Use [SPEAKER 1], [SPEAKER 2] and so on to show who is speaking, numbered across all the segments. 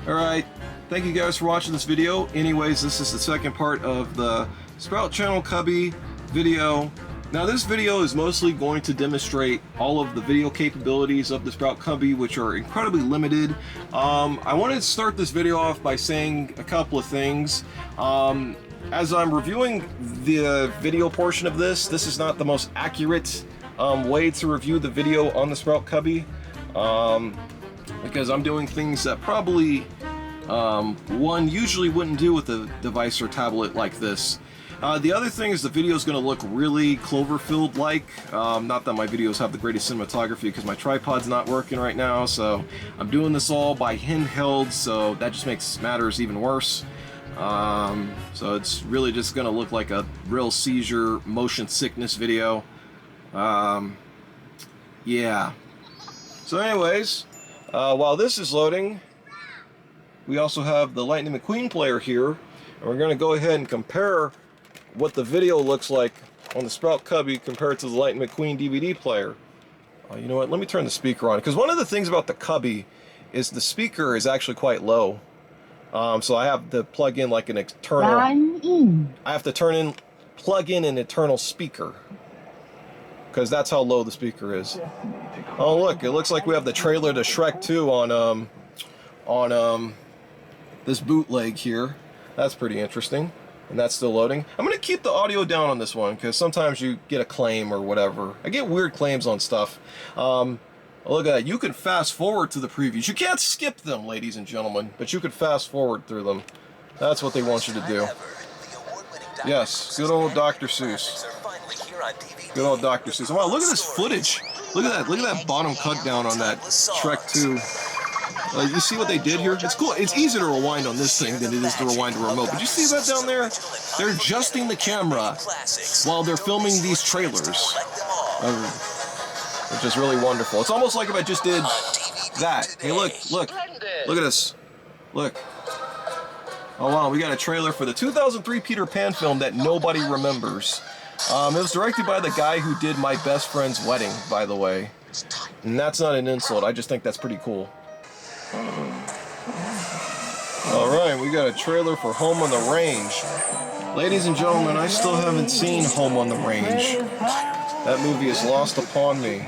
[SPEAKER 1] Alright, thank you guys for watching this video. Anyways, this is the second part of the Sprout Channel Cubby video. Now this video is mostly going to demonstrate all of the video capabilities of the Sprout Cubby, which are incredibly limited. I wanted to start this video off by saying a couple of things. As I'm reviewing the video portion of this is not the most accurate way to review the video on the Sprout Cubby, because I'm doing things that probably one usually wouldn't do with a device or tablet like this. The other thing is the video is going to look really Cloverfield-like. Not that my videos have the greatest cinematography because my tripod's not working right now, so I'm doing this all by handheld, so that just makes matters even worse. So it's really just going to look like a real seizure, motion sickness video. Yeah. So anyways, while this is loading, we also have the Lightning McQueen player here, and we're going to go ahead and compare what the video looks like on the Sprout Cubby compared to the Lightning McQueen DVD player. You know what, let me turn the speaker on, because one of the things about the Cubby is the speaker is actually quite low. So I have to plug in like an external, I have to plug in an internal speaker, because that's how low the speaker is. Oh look, it looks like we have the trailer to Shrek 2 on this bootleg here. That's pretty interesting. And that's still loading. I'm going to keep the audio down on this one because sometimes you get a claim or whatever. I get weird claims on stuff. Look at that. You can fast forward to the previews. You can't skip them, ladies and gentlemen, but you can fast forward through them. That's what they want you to do. Yes, good old Dr. Seuss. Good old Dr. Seuss. Wow, look at this footage. Look at that. Look at that bottom cut down on that Shrek 2. You see what they did here? It's cool. It's easier to rewind on this thing than it is to rewind a remote. But you see that down there? They're adjusting the camera while they're filming these trailers, which is really wonderful. It's almost like if I just did that. Hey, look at this. Look. Oh wow, we got a trailer for the 2003 Peter Pan film that nobody remembers. It was directed by the guy who did My Best Friend's Wedding, by the way. And that's not an insult. I just think that's pretty cool. Alright, we got a trailer for Home on the Range. Ladies and gentlemen, I still haven't seen Home on the Range. That movie is lost upon me.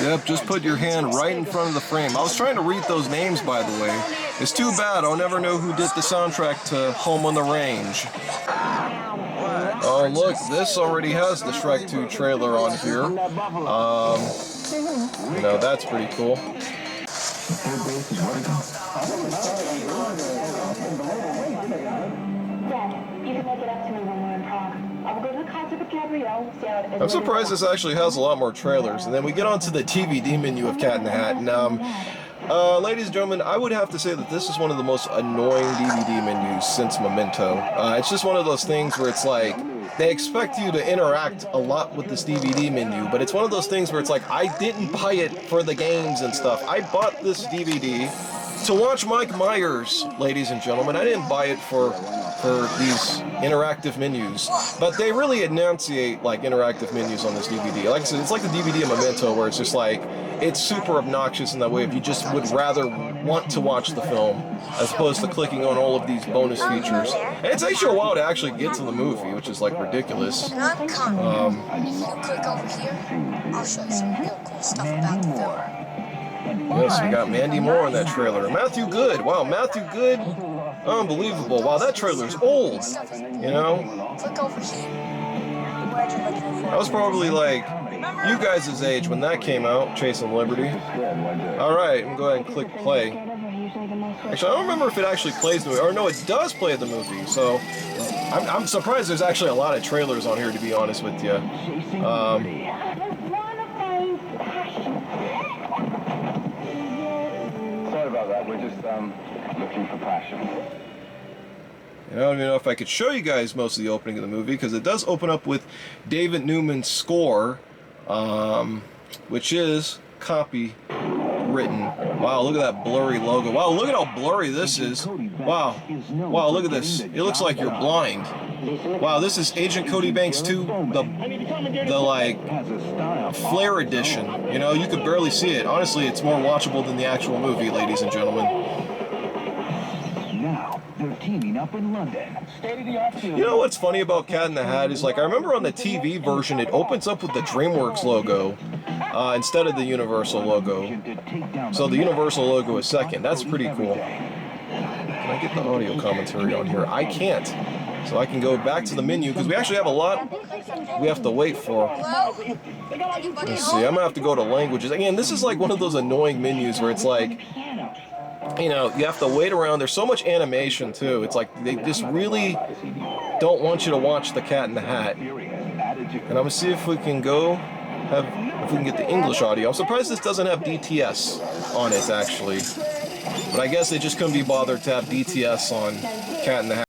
[SPEAKER 1] Yep, just put your hand right in front of the frame. I was trying to read those names, by the way. It's too bad I'll never know who did the soundtrack to Home on the Range. Oh look, this already has the Shrek 2 trailer on here. You know, that's pretty cool. I'm surprised this actually has a lot more trailers. And then we get onto the DVD menu of Cat in the Hat. And ladies and gentlemen, I would have to say that this is one of the most annoying DVD menus since Memento. It's just one of those things where it's like, they expect you to interact a lot with this DVD menu, but it's one of those things where it's like, I didn't buy it for the games and stuff. I bought this DVD to watch Mike Myers, ladies and gentlemen. I didn't buy it for these interactive menus, but they really enunciate like interactive menus on this DVD. Like I said, it's like the DVD of Memento, where it's just like, it's super obnoxious in that way if you just would rather want to watch the film as opposed to clicking on all of these bonus features. And it takes you a while to actually get to the movie, which is like ridiculous.
[SPEAKER 2] You click over here, I'll show you some real cool stuff about the film.
[SPEAKER 1] Yes, we got Mandy Moore in that trailer. Matthew Good. Wow, Matthew Good. Unbelievable. Wow, that trailer's old. You know?
[SPEAKER 2] Click over here. Where'd you look for?
[SPEAKER 1] I was probably like you guys' age when that came out, Chasing Liberty. Alright, I'm going to go ahead and click play. Actually, I don't remember if it actually plays the movie. Or no, it does play the movie. So, I'm surprised there's actually a lot of trailers on here, to be honest with you.
[SPEAKER 3] Sorry about that, we're just looking for passion.
[SPEAKER 1] And I don't even know if I could show you guys most of the opening of the movie, because it does open up with David Newman's score, which is copywritten. Wow, look at that blurry logo. Wow, look at how blurry this is. Wow. Wow, look at this. It looks like you're blind. Wow, this is Agent Cody Banks 2, the like Flare edition. You know, you could barely see it. Honestly, it's more watchable than the actual movie, ladies and gentlemen.
[SPEAKER 4] Now they're teaming up in London.
[SPEAKER 1] You know what's funny about Cat in the Hat is, like, I remember on the TV version it opens up with the DreamWorks logo instead of the Universal logo. So the Universal logo is second. That's pretty cool. Can I get the audio commentary on here? I can't. So I can go back to the menu because we actually have a lot we have to wait for. Let's see, I'm gonna have to go to languages. Again, this is like one of those annoying menus where it's like, you know, you have to wait around. There's so much animation too. It's like they just really don't want you to watch the Cat in the Hat. And I'm gonna see if we can if we can get the English audio. I'm surprised this doesn't have DTS on it actually. But I guess they just couldn't be bothered to have DTS on Cat in the Hat.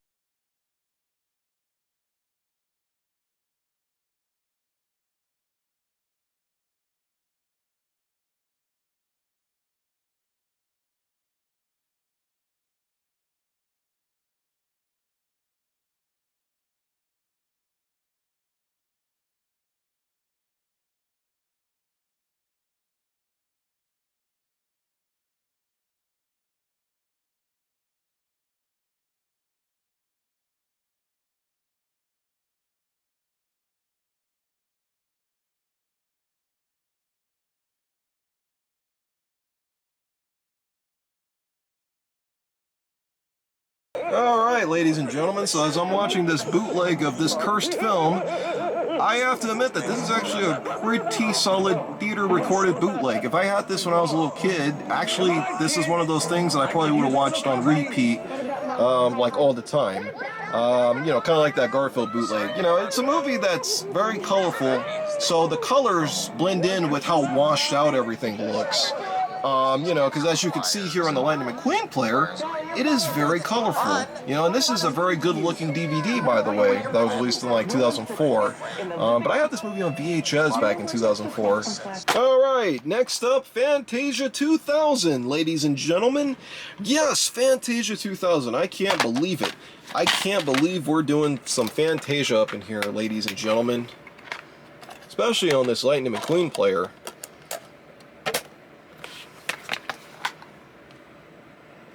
[SPEAKER 1] Alright, ladies and gentlemen, so as I'm watching this bootleg of this cursed film, I have to admit that this is actually a pretty solid theater recorded bootleg. If I had this when I was a little kid, actually this is one of those things that I probably would have watched on repeat like all the time. You know, kind of like that Garfield bootleg. You know, it's a movie that's very colorful, so the colors blend in with how washed out everything looks. You know, because as you can see here on the Lightning McQueen player, it is very colorful. You know, and this is a very good-looking DVD, by the way, that was released in like 2004. But I had this movie on VHS back in 2004. All right, next up, Fantasia 2000, ladies and gentlemen. Yes, Fantasia 2000. I can't believe it. I can't believe we're doing some Fantasia up in here, ladies and gentlemen. Especially on this Lightning McQueen player.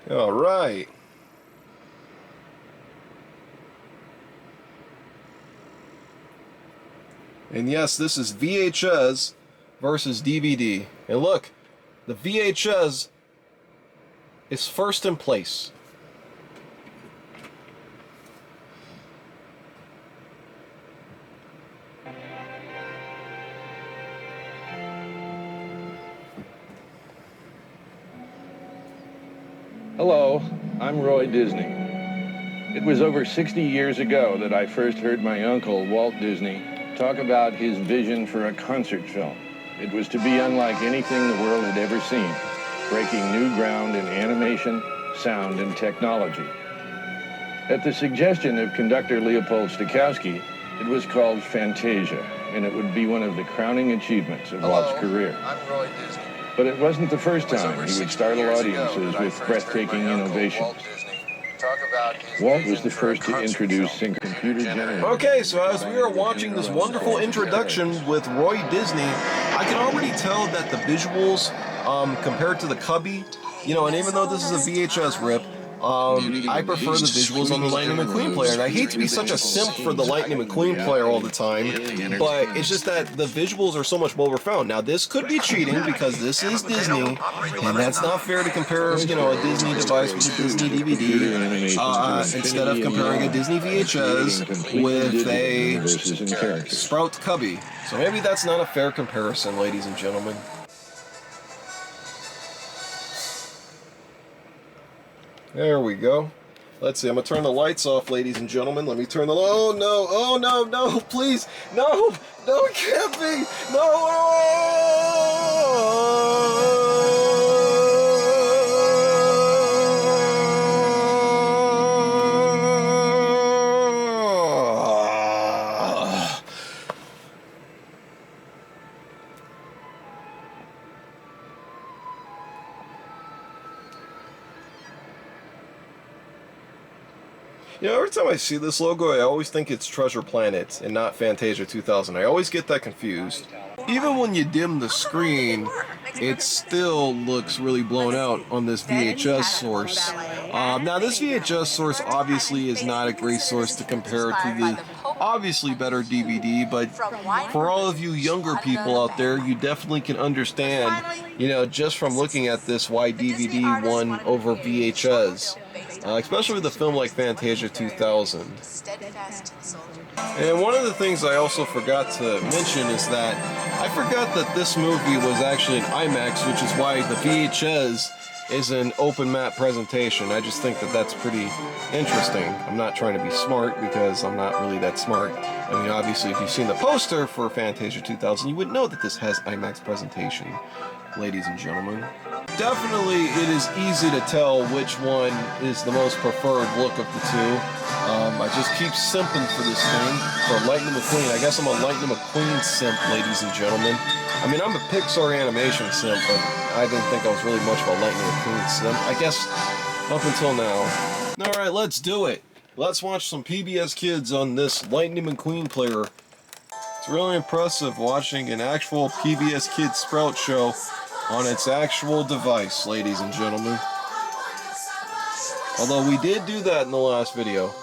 [SPEAKER 1] All right. And yes, this is VHS versus DVD. And look, the VHS is first in place.
[SPEAKER 5] Hello, I'm Roy Disney. It was over 60 years ago that I first heard my uncle, Walt Disney, talk about his vision for a concert film. It was to be unlike anything the world had ever seen, breaking new ground in animation, sound, and technology. At the suggestion of conductor Leopold Stokowski, it was called Fantasia, and it would be one of the crowning achievements of Walt's career.
[SPEAKER 1] I'm Roy Disney.
[SPEAKER 5] But it wasn't the first time he would startle audiences with breathtaking innovations. Walt was the first to introduce computer-generated.
[SPEAKER 1] Okay, so as we are watching this wonderful introduction with Roy Disney, I can already tell that the visuals, compared to the Cubby, you know, and even though this is a VHS rip, I prefer the visuals on the Lightning McQueen player. And I hate to be such a simp for the Lightning McQueen player all the time, but it's just that the visuals are so much more profound. Now, this could be cheating because this is Disney, and that's not fair to compare, you know, a Disney device with a Disney DVD, instead of comparing a Disney VHS with a Sprout Cubby. So maybe that's not a fair comparison, ladies and gentlemen. There we go. Let's see, I'm gonna turn the lights off, ladies and gentlemen. Let me turn the, oh no, no, please, no, it can't be, You know, every time I see this logo, I always think it's Treasure Planet and not Fantasia 2000. I always get that confused. Even when you dim the screen, it still looks really blown out on this VHS source. Now, this VHS source obviously is not a great source to compare to the obviously better DVD, but for all of you younger people out there, you definitely can understand, you know, just from looking at this, why DVD won over VHS. Especially with a film like Fantasia 2000. And one of the things I also forgot to mention is that I forgot that this movie was actually in IMAX, which is why the VHS is an open matte presentation. I just think that that's pretty interesting. I'm not trying to be smart because I'm not really that smart. I mean, obviously, if you've seen the poster for Fantasia 2000, you would know that this has IMAX presentation, ladies and gentlemen. Definitely, it is easy to tell which one is the most preferred look of the two. I just keep simping for this thing, for Lightning McQueen. I guess I'm a Lightning McQueen simp, ladies and gentlemen. I mean, I'm a Pixar animation simp, but I didn't think I was really much of a Lightning McQueen simp. I guess up until now. Alright, let's do it. Let's watch some PBS Kids on this Lightning McQueen player. It's really impressive watching an actual PBS Kids Sprout show on its actual device, ladies and gentlemen. Although we did do that in the last video.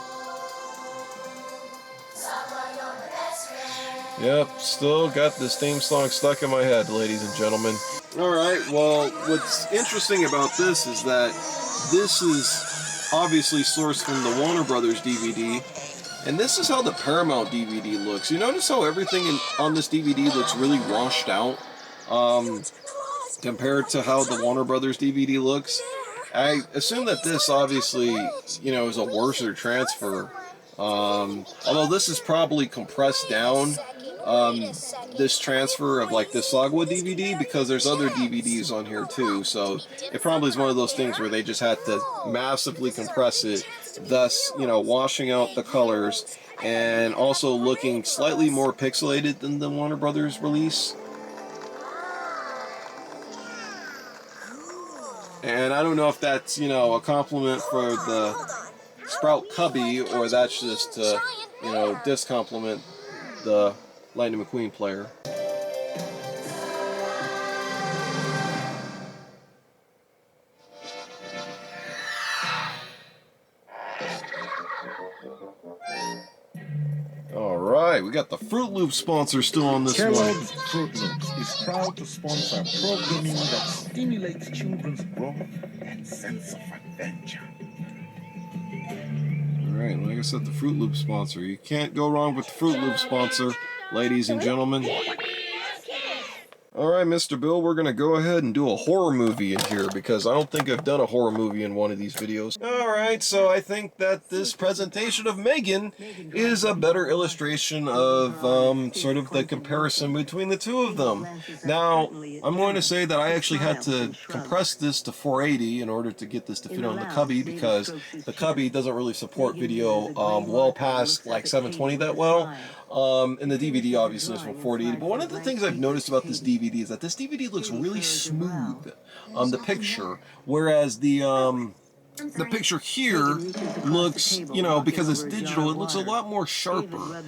[SPEAKER 1] Yep, still got this theme song stuck in my head, ladies and gentlemen. Alright, well, what's interesting about this is that this is obviously sourced from the Warner Brothers DVD, and this is how the Paramount DVD looks. You notice how everything on this DVD looks really washed out? Compared to how the Warner Brothers DVD looks. I assume that this obviously, you know, is a worser transfer. Although this is probably compressed down, this transfer of like this Sagwa DVD, because there's other DVDs on here too, so it probably is one of those things where they just had to massively compress it, thus, you know, washing out the colors and also looking slightly more pixelated than the Warner Brothers release. And I don't know if that's, you know, a compliment for the Sprout Cubby, or that's just to, you know, discompliment the Lightning McQueen player. Alright, we got the Fruit Loop sponsor still on this one.
[SPEAKER 6] Kellogg's Fruit Loops is proud to sponsor programming that stimulates children's growth and sense of adventure.
[SPEAKER 1] Alright, like I said, the Fruit Loop sponsor. You can't go wrong with the Fruit Loop sponsor, ladies and gentlemen. Alright, Mr. Bill, we're going to go ahead and do a horror movie in here, because I don't think I've done a horror movie in one of these videos. Alright, so I think that this presentation of Megan is a better illustration of sort of the comparison between the two of them. Now, I'm going to say that I actually had to compress this to 480 in order to get this to fit on the Cubby, because the Cubby doesn't really support video well past like 720 that well. And the DVD obviously is from 480. But one of the things I've noticed about this DVD is that this DVD looks really smooth on the picture, whereas the picture here looks, you know, because it's digital, it looks a lot more sharper.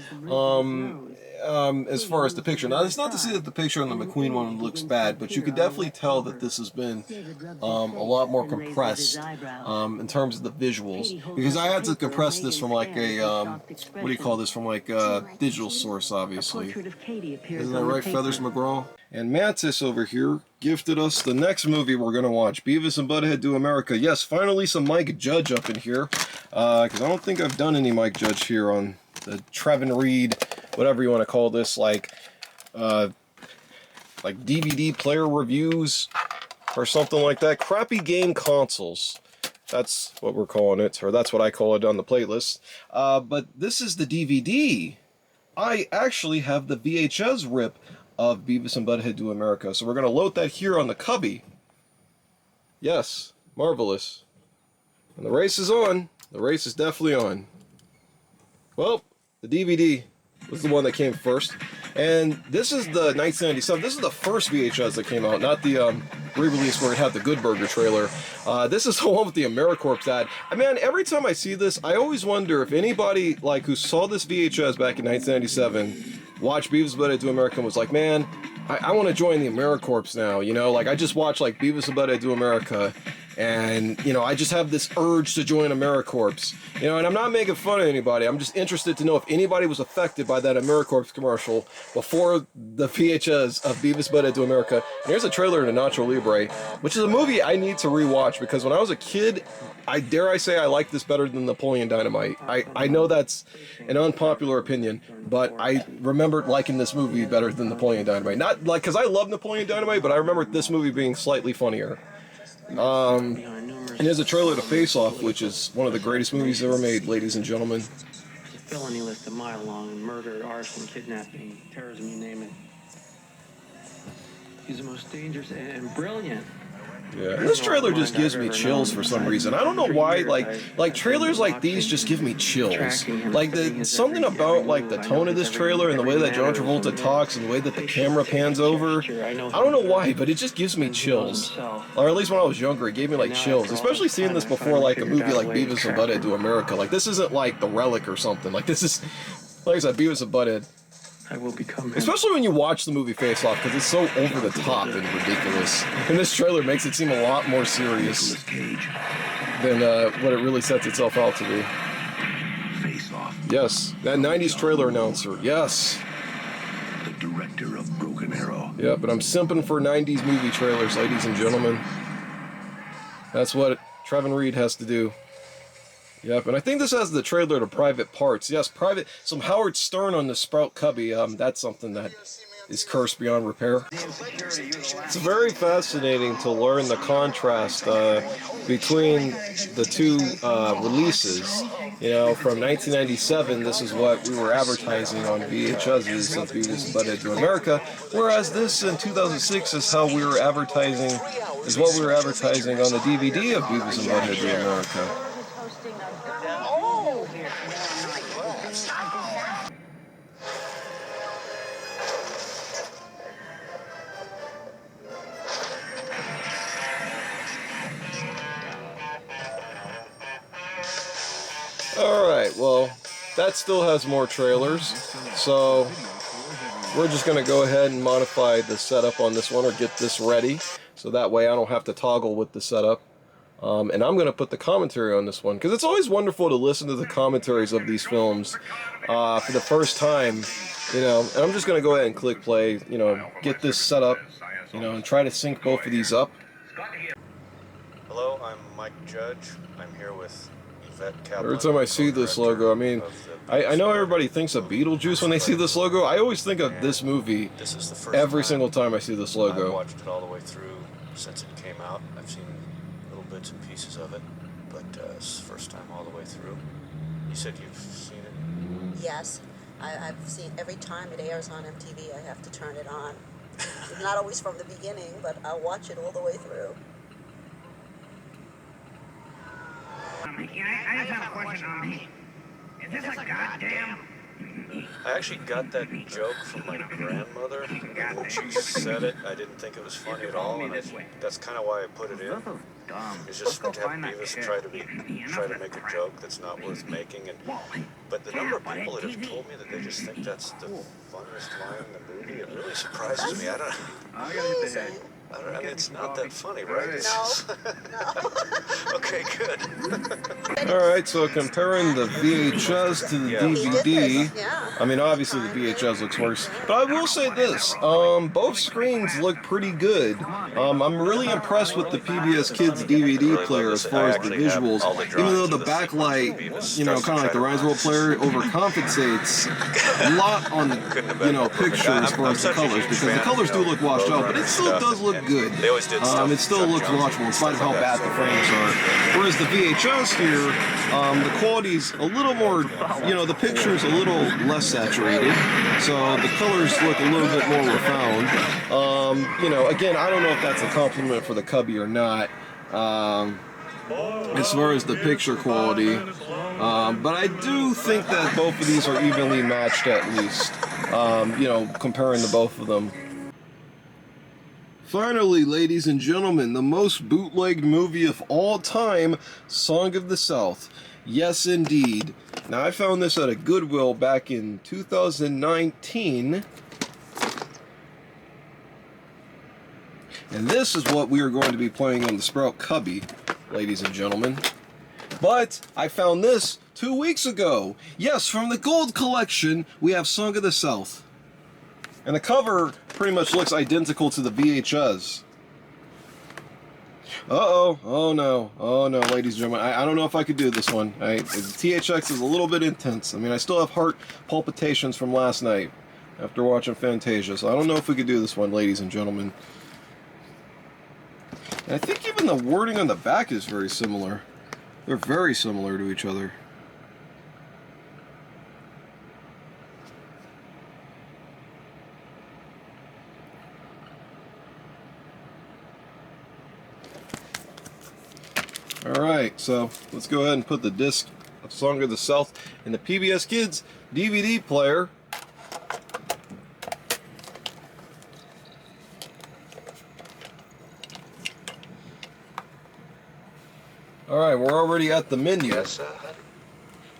[SPEAKER 1] As far as the picture. Now, it's not to say that the picture on the McQueen one looks bad, but you could definitely tell that this has been a lot more compressed in terms of the visuals. Because I had to compress this from like a, what do you call this, from like a digital source, obviously. Isn't that right, Feathers McGraw? And Mantis over here gifted us the next movie we're going to watch, Beavis and Butthead Do America. Yes, finally some Mike Judge up in here, because I don't think I've done any Mike Judge here on the Trevon Reid, whatever you want to call this, like DVD player reviews or something like that. Crappy game consoles. That's what we're calling it, or that's what I call it on the playlist. But this is the DVD. I actually have the VHS rip of Beavis and Butthead Do America, so we're going to load that here on the Cubby. Yes, marvelous. And the race is on. The race is definitely on. Well, the DVD was the one that came first, and this is the 1997. This is the first VHS that came out, not the re-release where it had the Good Burger trailer. This is the one with the AmeriCorps ad. Man, every time I see this, I always wonder if anybody like who saw this VHS back in 1997, watched Beavis and Butthead Do America, and was like, man, I want to join the AmeriCorps now, you know? Like, I just watched, like, Beavis and Butthead Do America, and, you know, I just have this urge to join AmeriCorps. You know, and I'm not making fun of anybody. I'm just interested to know if anybody was affected by that AmeriCorps commercial before the VHS of Beavis and Butthead Do America. And here's a trailer to Nacho Libre, which is a movie I need to rewatch, because when I was a kid, I say I like this better than Napoleon Dynamite. I know that's an unpopular opinion, but I remember liking this movie better than Napoleon Dynamite. Not like because I love Napoleon Dynamite, but I remember this movie being slightly funnier. And here's a trailer to Face Off, which is one of the greatest movies ever made, ladies and gentlemen.
[SPEAKER 7] Felony list a mile long: murder, arson, kidnapping, terrorism, you name it. He's the most dangerous and brilliant.
[SPEAKER 1] Yeah, and this trailer just gives me chills for some reason. I don't know why. Like trailers like these just give me chills. Like something about like the tone of this trailer and the way that John Travolta talks and the way that the camera pans over. I don't know why, but it just gives me chills. Or at least when I was younger, it gave me like chills. Especially seeing this before like a movie like Beavis and Butthead Do America. Like this isn't like The Relic or something. Like this is, like I said, Beavis and Butthead.
[SPEAKER 7] I will become him.
[SPEAKER 1] Especially when you watch the movie Face Off, because it's so over the top and ridiculous. And this trailer makes it seem a lot more serious than what it really sets itself out to be.
[SPEAKER 8] Face Off.
[SPEAKER 1] Yes, that 90s trailer announcer. Yes.
[SPEAKER 8] The director of Broken Arrow.
[SPEAKER 1] Yeah, but I'm simping for 90s movie trailers, ladies and gentlemen. That's what Trevon Reid has to do. Yep, and I think this has the trailer to Private Parts. Yes, some Howard Stern on the Sprout Cubby. That's something that is cursed beyond repair. It's very fascinating to learn the contrast between the two releases. You know, from 1997, this is what we were advertising on VHSs of Beavis and Butthead Do America, whereas this in 2006 is what we were advertising on the DVD of Beavis and Butthead Do America. Alright, well, that still has more trailers, so we're just going to go ahead and modify the setup on this one, or get this ready, so that way I don't have to toggle with the setup. And I'm going to put the commentary on this one, because it's always wonderful to listen to the commentaries of these films for the first time, you know, and I'm just going to go ahead and click play, you know, get this set up, you know, and try to sync both of these up.
[SPEAKER 9] Hello, I'm Mike Judge. I'm here with
[SPEAKER 1] Every time I see this logo, I mean, I know everybody thinks of Beetlejuice when they see this logo. I always think of this movie every single time I see this logo.
[SPEAKER 9] I've watched it all the way through since it came out. I've seen little bits and pieces of it, but it's the first time all the way through. You said you've seen it?
[SPEAKER 10] Yes. I've seen every time it airs on MTV, I have to turn it on. Not always from the beginning, but I'll watch it all the way through.
[SPEAKER 11] I just have a question on me. Is this a goddamn...
[SPEAKER 9] I actually got that joke from my grandmother. When she said it, I didn't think it was funny at all, and that's kind of why I put it in. It's just to have Beavis try to make a joke that's not worth making. But the number of people that have told me that they just think that's the funniest line in the movie, it really surprises me. I mean, it's not that funny, right? No. Okay, good.
[SPEAKER 1] Alright, so comparing the VHS to the DVD, I mean, obviously the VHS looks worse, but I will say this, both screens look pretty good. I'm really impressed with the PBS Kids DVD player as far as the visuals, even though the backlight, you know, kind of like the Ryan's World player, overcompensates a lot on, you know, picture as far as the colors, because the colors do look washed out, but it still does look good. It still looks watchable in spite of how bad the frames are. Whereas the VHS here, the quality's a little more, you know, the picture's a little less saturated, so the colors look a little bit more refined. You know, again, I don't know if that's a compliment for the Cubby or not, as far as the picture quality, but I do think that both of these are evenly matched at least, you know, comparing the both of them. Finally, ladies and gentlemen, the most bootlegged movie of all time, Song of the South. Yes, indeed. Now, I found this at a Goodwill back in 2019. And this is what we are going to be playing on the Sprout Cubby, ladies and gentlemen. But I found this 2 weeks ago. Yes, from the Gold Collection, we have Song of the South. And the cover pretty much looks identical to the VHS. Uh-oh. Oh no, ladies and gentlemen. I don't know if I could do this one. The THX is a little bit intense. I mean, I still have heart palpitations from last night after watching Fantasia. So I don't know if we could do this one, ladies and gentlemen. And I think even the wording on the back is very similar. They're very similar to each other. Alright, so let's go ahead and put the disc of Song of the South in the PBS Kids DVD player. Alright, we're already at the menu.
[SPEAKER 8] Yes, sir.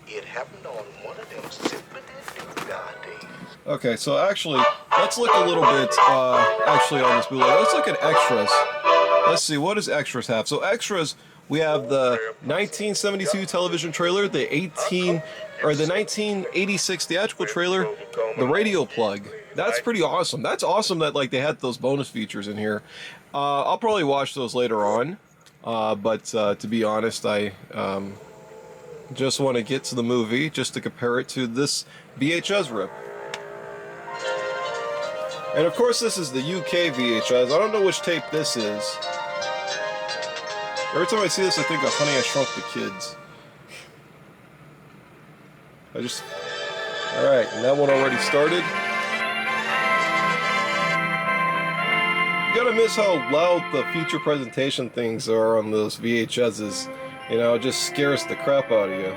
[SPEAKER 8] It happened on one of them zippity-doo-dah days.
[SPEAKER 1] Okay, so actually, let's look a little bit actually on this bootleg. Let's look at extras. Let's see, what does extras have? So extras, we have the 1972 television trailer, the 1986 theatrical trailer, the radio plug. That's pretty awesome. That's awesome that like they had those bonus features in here. I'll probably watch those later on. But to be honest, I just want to get to the movie just to compare it to this VHS rip. And of course this is the UK VHS. I don't know which tape this is. Every time I see this I think of Honey, I Shrunk the Kids. Alright, and that one already started. You gotta miss how loud the feature presentation things are on those VHSs. You know, it just scares the crap out of you.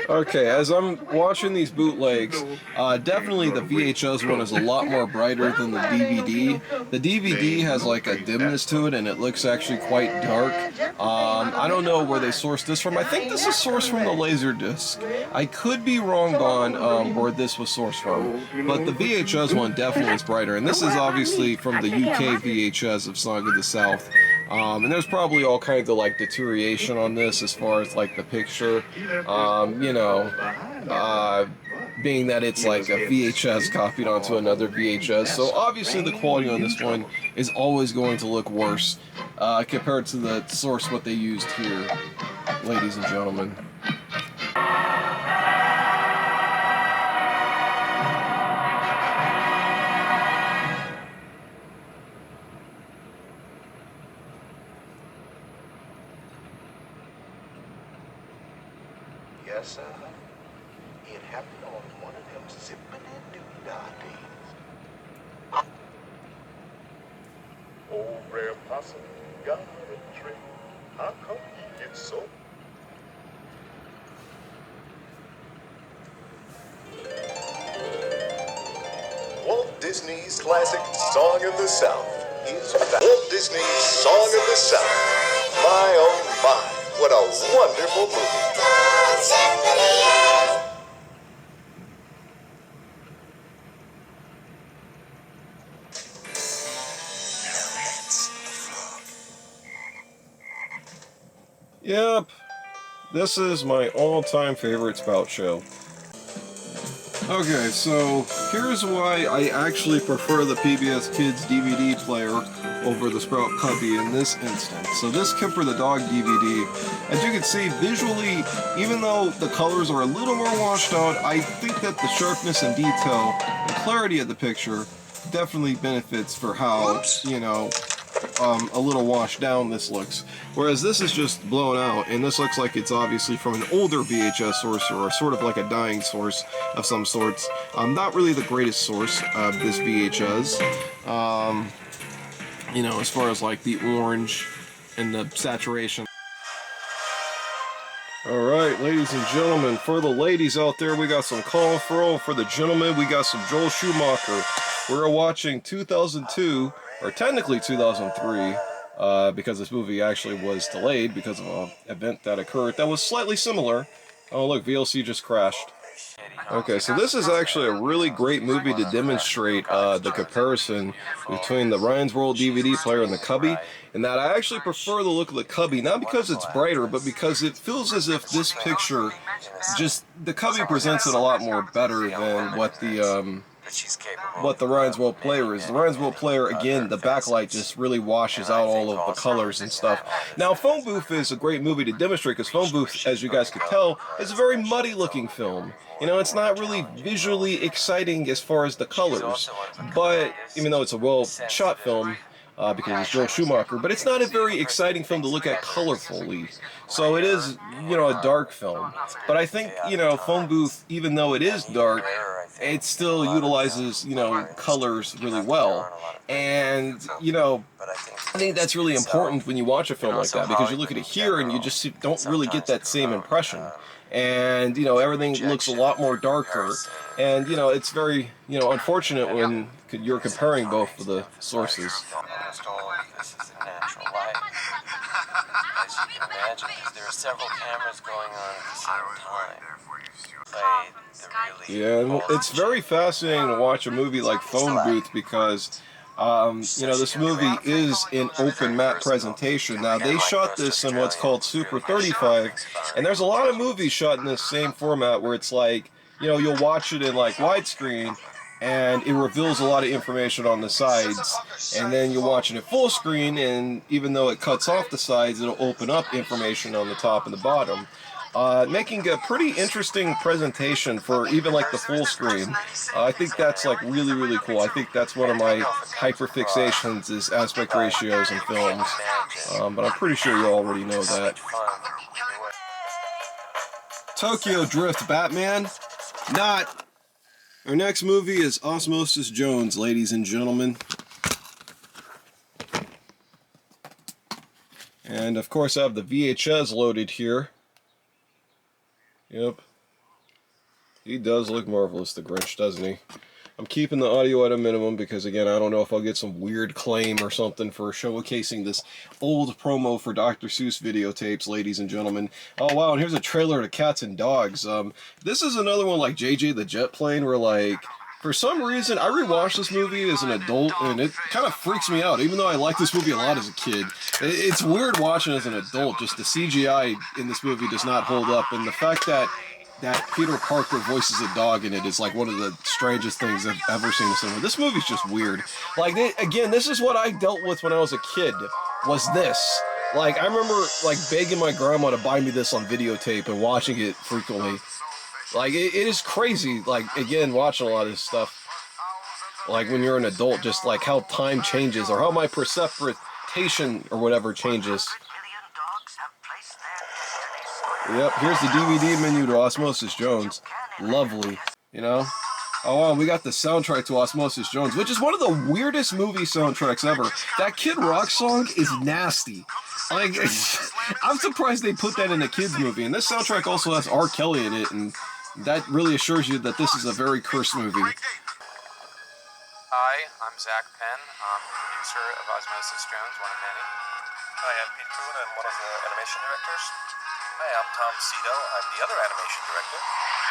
[SPEAKER 1] Okay, as I'm watching these bootlegs, definitely the VHS one is a lot more brighter than the DVD. The DVD has like a dimness to it and it looks actually quite dark. I don't know where they sourced this from. I think this is sourced from the Laserdisc. I could be wrong on where this was sourced from, but the VHS one definitely is brighter. And this is obviously from the UK VHS of Song of the South. And there's probably all kinds of like deterioration on this as far as like the picture, you know, being that it's like a VHS copied onto another VHS. So obviously the quality on this one is always going to look worse compared to the source what they used here, ladies and gentlemen.
[SPEAKER 8] Yes, sir. It happened on one of them zippity-doo-dah days.
[SPEAKER 12] Oh, rare possum, got a trick. How come you get so? Walt Disney's classic Song of the South is back. Walt Disney's Song of the South. My oh my, what a wonderful movie.
[SPEAKER 1] Yep, this is my all-time favorite Spout show. Okay, so here's why I actually prefer the PBS Kids DVD player over the Sprout Cubby in this instance. So this Kipper the Dog DVD, as you can see visually, even though the colors are a little more washed out, I think that the sharpness and detail and clarity of the picture definitely benefits for how, you know, a little washed down this looks. Whereas this is just blown out, and this looks like it's obviously from an older VHS source, or sort of like a dying source of some sorts. Not really the greatest source of this VHS. You know, as far as like the orange and the saturation. Alright, ladies and gentlemen, for the ladies out there, we got some Colin Farrell. For the gentlemen, we got some Joel Schumacher. We're watching 2002, or technically 2003, because this movie actually was delayed because of an event that occurred that was slightly similar. Oh look, VLC just crashed. Okay, so this is actually a really great movie to demonstrate the comparison between the Ryan's World DVD player and the Cubby, and that I actually prefer the look of the Cubby, not because it's brighter, but because it feels as if this picture, just, the Cubby presents it a lot more better than what the Ryan's World player is. The Ryan's World player, again, the backlight just really washes out all of the colors and stuff. Now, Phone Booth is a great movie to demonstrate, because Phone Booth, as you guys could tell, is a very muddy looking film. You know, it's not really visually exciting as far as the colors, but even though it's a well-shot film, because it's Joel Schumacher, but it's not a very exciting film to look at colorfully. So it is, you know, a dark film. But I think, you know, Phone Booth, even though it is dark, it still utilizes, you know, colors really well. And, you know, I think that's really important when you watch a film like that, because you look at it here and you just don't really get that same impression. And, you know, everything looks a lot more darker. And, you know, it's very, you know, unfortunate when you're comparing both of the sources.
[SPEAKER 13] Almost all of this is in natural light. As you can imagine, because there are several cameras going on at the same time.
[SPEAKER 1] Yeah, it's very fascinating to watch a movie like Phone Booth, because you know, this movie is in open matte presentation. Now, they shot this in what's called Super 35, and there's a lot of movies shot in this same format where it's like, you know, you'll watch it in like widescreen, and it reveals a lot of information on the sides, and then you'll watch it at full screen, and even though it cuts off the sides, it'll open up information on the top and the bottom. Making a pretty interesting presentation for even like the full screen. I think that's like really, really cool. I think that's one of my hyperfixations is aspect ratios in films, but I'm pretty sure you already know that. Tokyo Drift Batman? Not. Our next movie is Osmosis Jones, ladies and gentlemen. And of course I have the VHS loaded here. Yep. He does look marvelous, the Grinch, doesn't he? I'm keeping the audio at a minimum because, again, I don't know if I'll get some weird claim or something for showcasing this old promo for Dr. Seuss videotapes, ladies and gentlemen. Oh, wow, and here's a trailer to Cats and Dogs. This is another one like JJ the Jet Plane where, like, for some reason, I rewatched this movie as an adult, and it kind of freaks me out, even though I liked this movie a lot as a kid. It's weird watching as an adult, just the CGI in this movie does not hold up, and the fact that Peter Parker voices a dog in it is like one of the strangest things I've ever seen in cinema. This movie's just weird. Like, again, this is what I dealt with when I was a kid, was this. Like, I remember, like, begging my grandma to buy me this on videotape and watching it frequently. Like, it is crazy, like, again, watching a lot of this stuff. Like, when you're an adult, just, like, how time changes, or how my perception or whatever changes. Yep, here's the DVD menu to Osmosis Jones. Lovely, you know? Oh, wow, we got the soundtrack to Osmosis Jones, which is one of the weirdest movie soundtracks ever. That Kid Rock song is nasty. Like, I'm surprised they put that in a kid's movie. And this soundtrack also has R. Kelly in it, and that really assures you that this is a very cursed movie.
[SPEAKER 14] Hi, I'm Zach Penn. I'm the producer of Osmosis Jones, one of many.
[SPEAKER 15] Hi, I'm Pete Kuhn. I'm one of the animation directors. Hi, I'm Tom Cito. I'm the other animation director.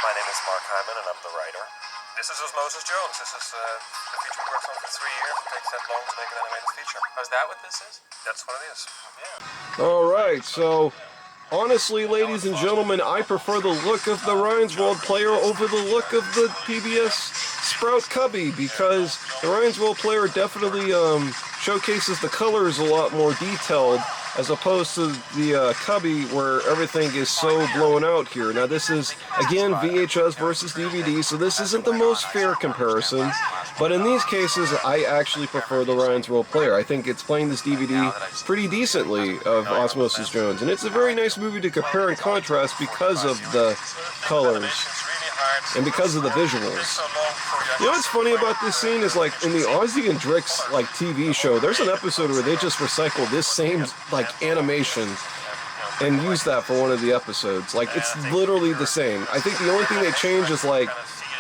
[SPEAKER 15] My name is Mark Hyman, and I'm the writer. This is Osmosis Jones. This is the feature we worked on for 3 years. It takes that long to make an animated feature.
[SPEAKER 14] Oh, is that what this is?
[SPEAKER 15] That's what it is. Yeah.
[SPEAKER 1] All right, so honestly, ladies and gentlemen, I prefer the look of the Ryan's World player over the look of the PBS Sprout Cubby, because the Ryan's World player definitely showcases the colors a lot more detailed, as opposed to the Cubby where everything is so blown out here. Now this is, again, VHS versus DVD, so this isn't the most fair comparison, but in these cases I actually prefer the Ryan's World player. I think it's playing this DVD pretty decently of Osmosis Jones, and it's a very nice movie to compare and contrast because of the colors and because of the visuals. You know what's funny about this scene is, like, in the Ozzy and Drix, like, TV show, there's an episode where they just recycle this same, like, animation and use that for one of the episodes. Like, it's literally the same. I think the only thing they change is, like,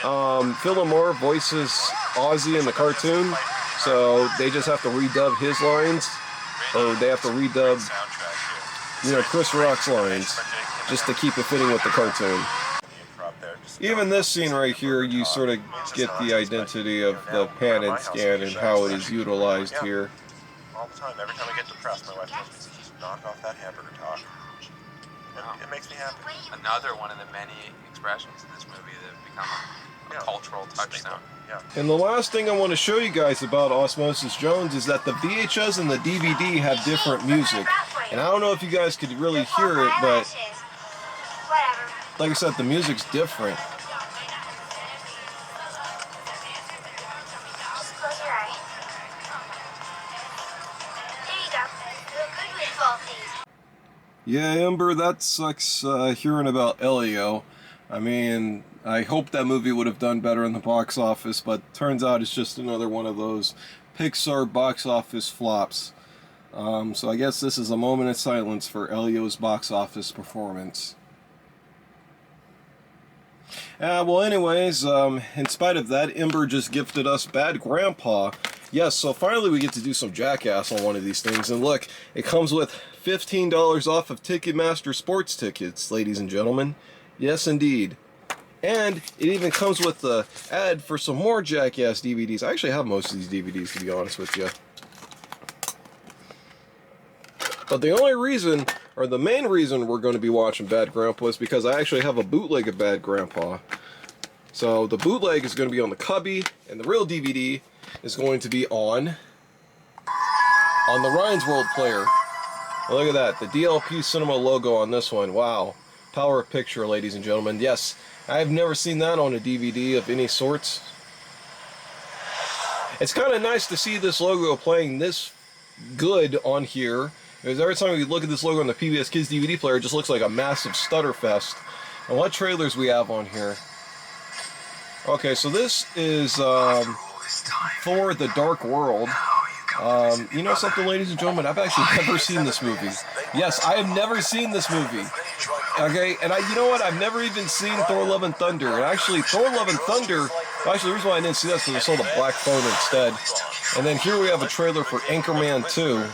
[SPEAKER 1] Phil Lamar voices Ozzy in the cartoon, so they just have to redub his lines, or they have to redub, you know, Chris Rock's lines, just to keep it fitting with the cartoon. Even this scene right here, you sort of get the identity of the pan and scan and how it is utilized here.
[SPEAKER 15] All the time, every time I get depressed, my wife tells me to just knock off that hamburger talk. It makes me happy.
[SPEAKER 14] Another one of the many expressions in this movie that have become a cultural touchstone.
[SPEAKER 1] And the last thing I want to show you guys about Osmosis Jones is that the VHS and the DVD have different music. And I don't know if you guys could really hear it, but like I said, the music's different. Yeah, Ember, that sucks hearing about Elio. I mean, I hope that movie would have done better in the box office, but turns out it's just another one of those Pixar box office flops. So I guess this is a moment of silence for Elio's box office performance. Well, anyways, in spite of that, Ember just gifted us Bad Grandpa. Yes, so finally we get to do some jackass on one of these things. And look, it comes with $15 off of Ticketmaster sports tickets, ladies and gentlemen. Yes, indeed. And it even comes with the ad for some more jackass DVDs. I actually have most of these DVDs, to be honest with you. But the only reason, or the main reason we're going to be watching Bad Grandpa is because I actually have a bootleg of Bad Grandpa. So the bootleg is going to be on the Cubby, and the real DVD is going to be on the Ryan's World player. Well, look at that, the DLP Cinema logo on this one. Wow. Power of picture, ladies and gentlemen. Yes, I've never seen that on a DVD of any sorts. It's kind of nice to see this logo playing this good on here, because every time we look at this logo on the PBS Kids DVD player, it just looks like a massive stutter fest. And what trailers we have on here? Okay, so this is Thor: The Dark World. You know something, ladies and gentlemen? I've actually never seen this movie. Yes, I have never seen this movie. Okay, and you know what? I've never even seen Thor: Love and Thunder. And actually, Thor: Love and Thunder, actually, the reason why I didn't see that is because I saw the Black Phone instead. And then here we have a trailer for Anchorman 2.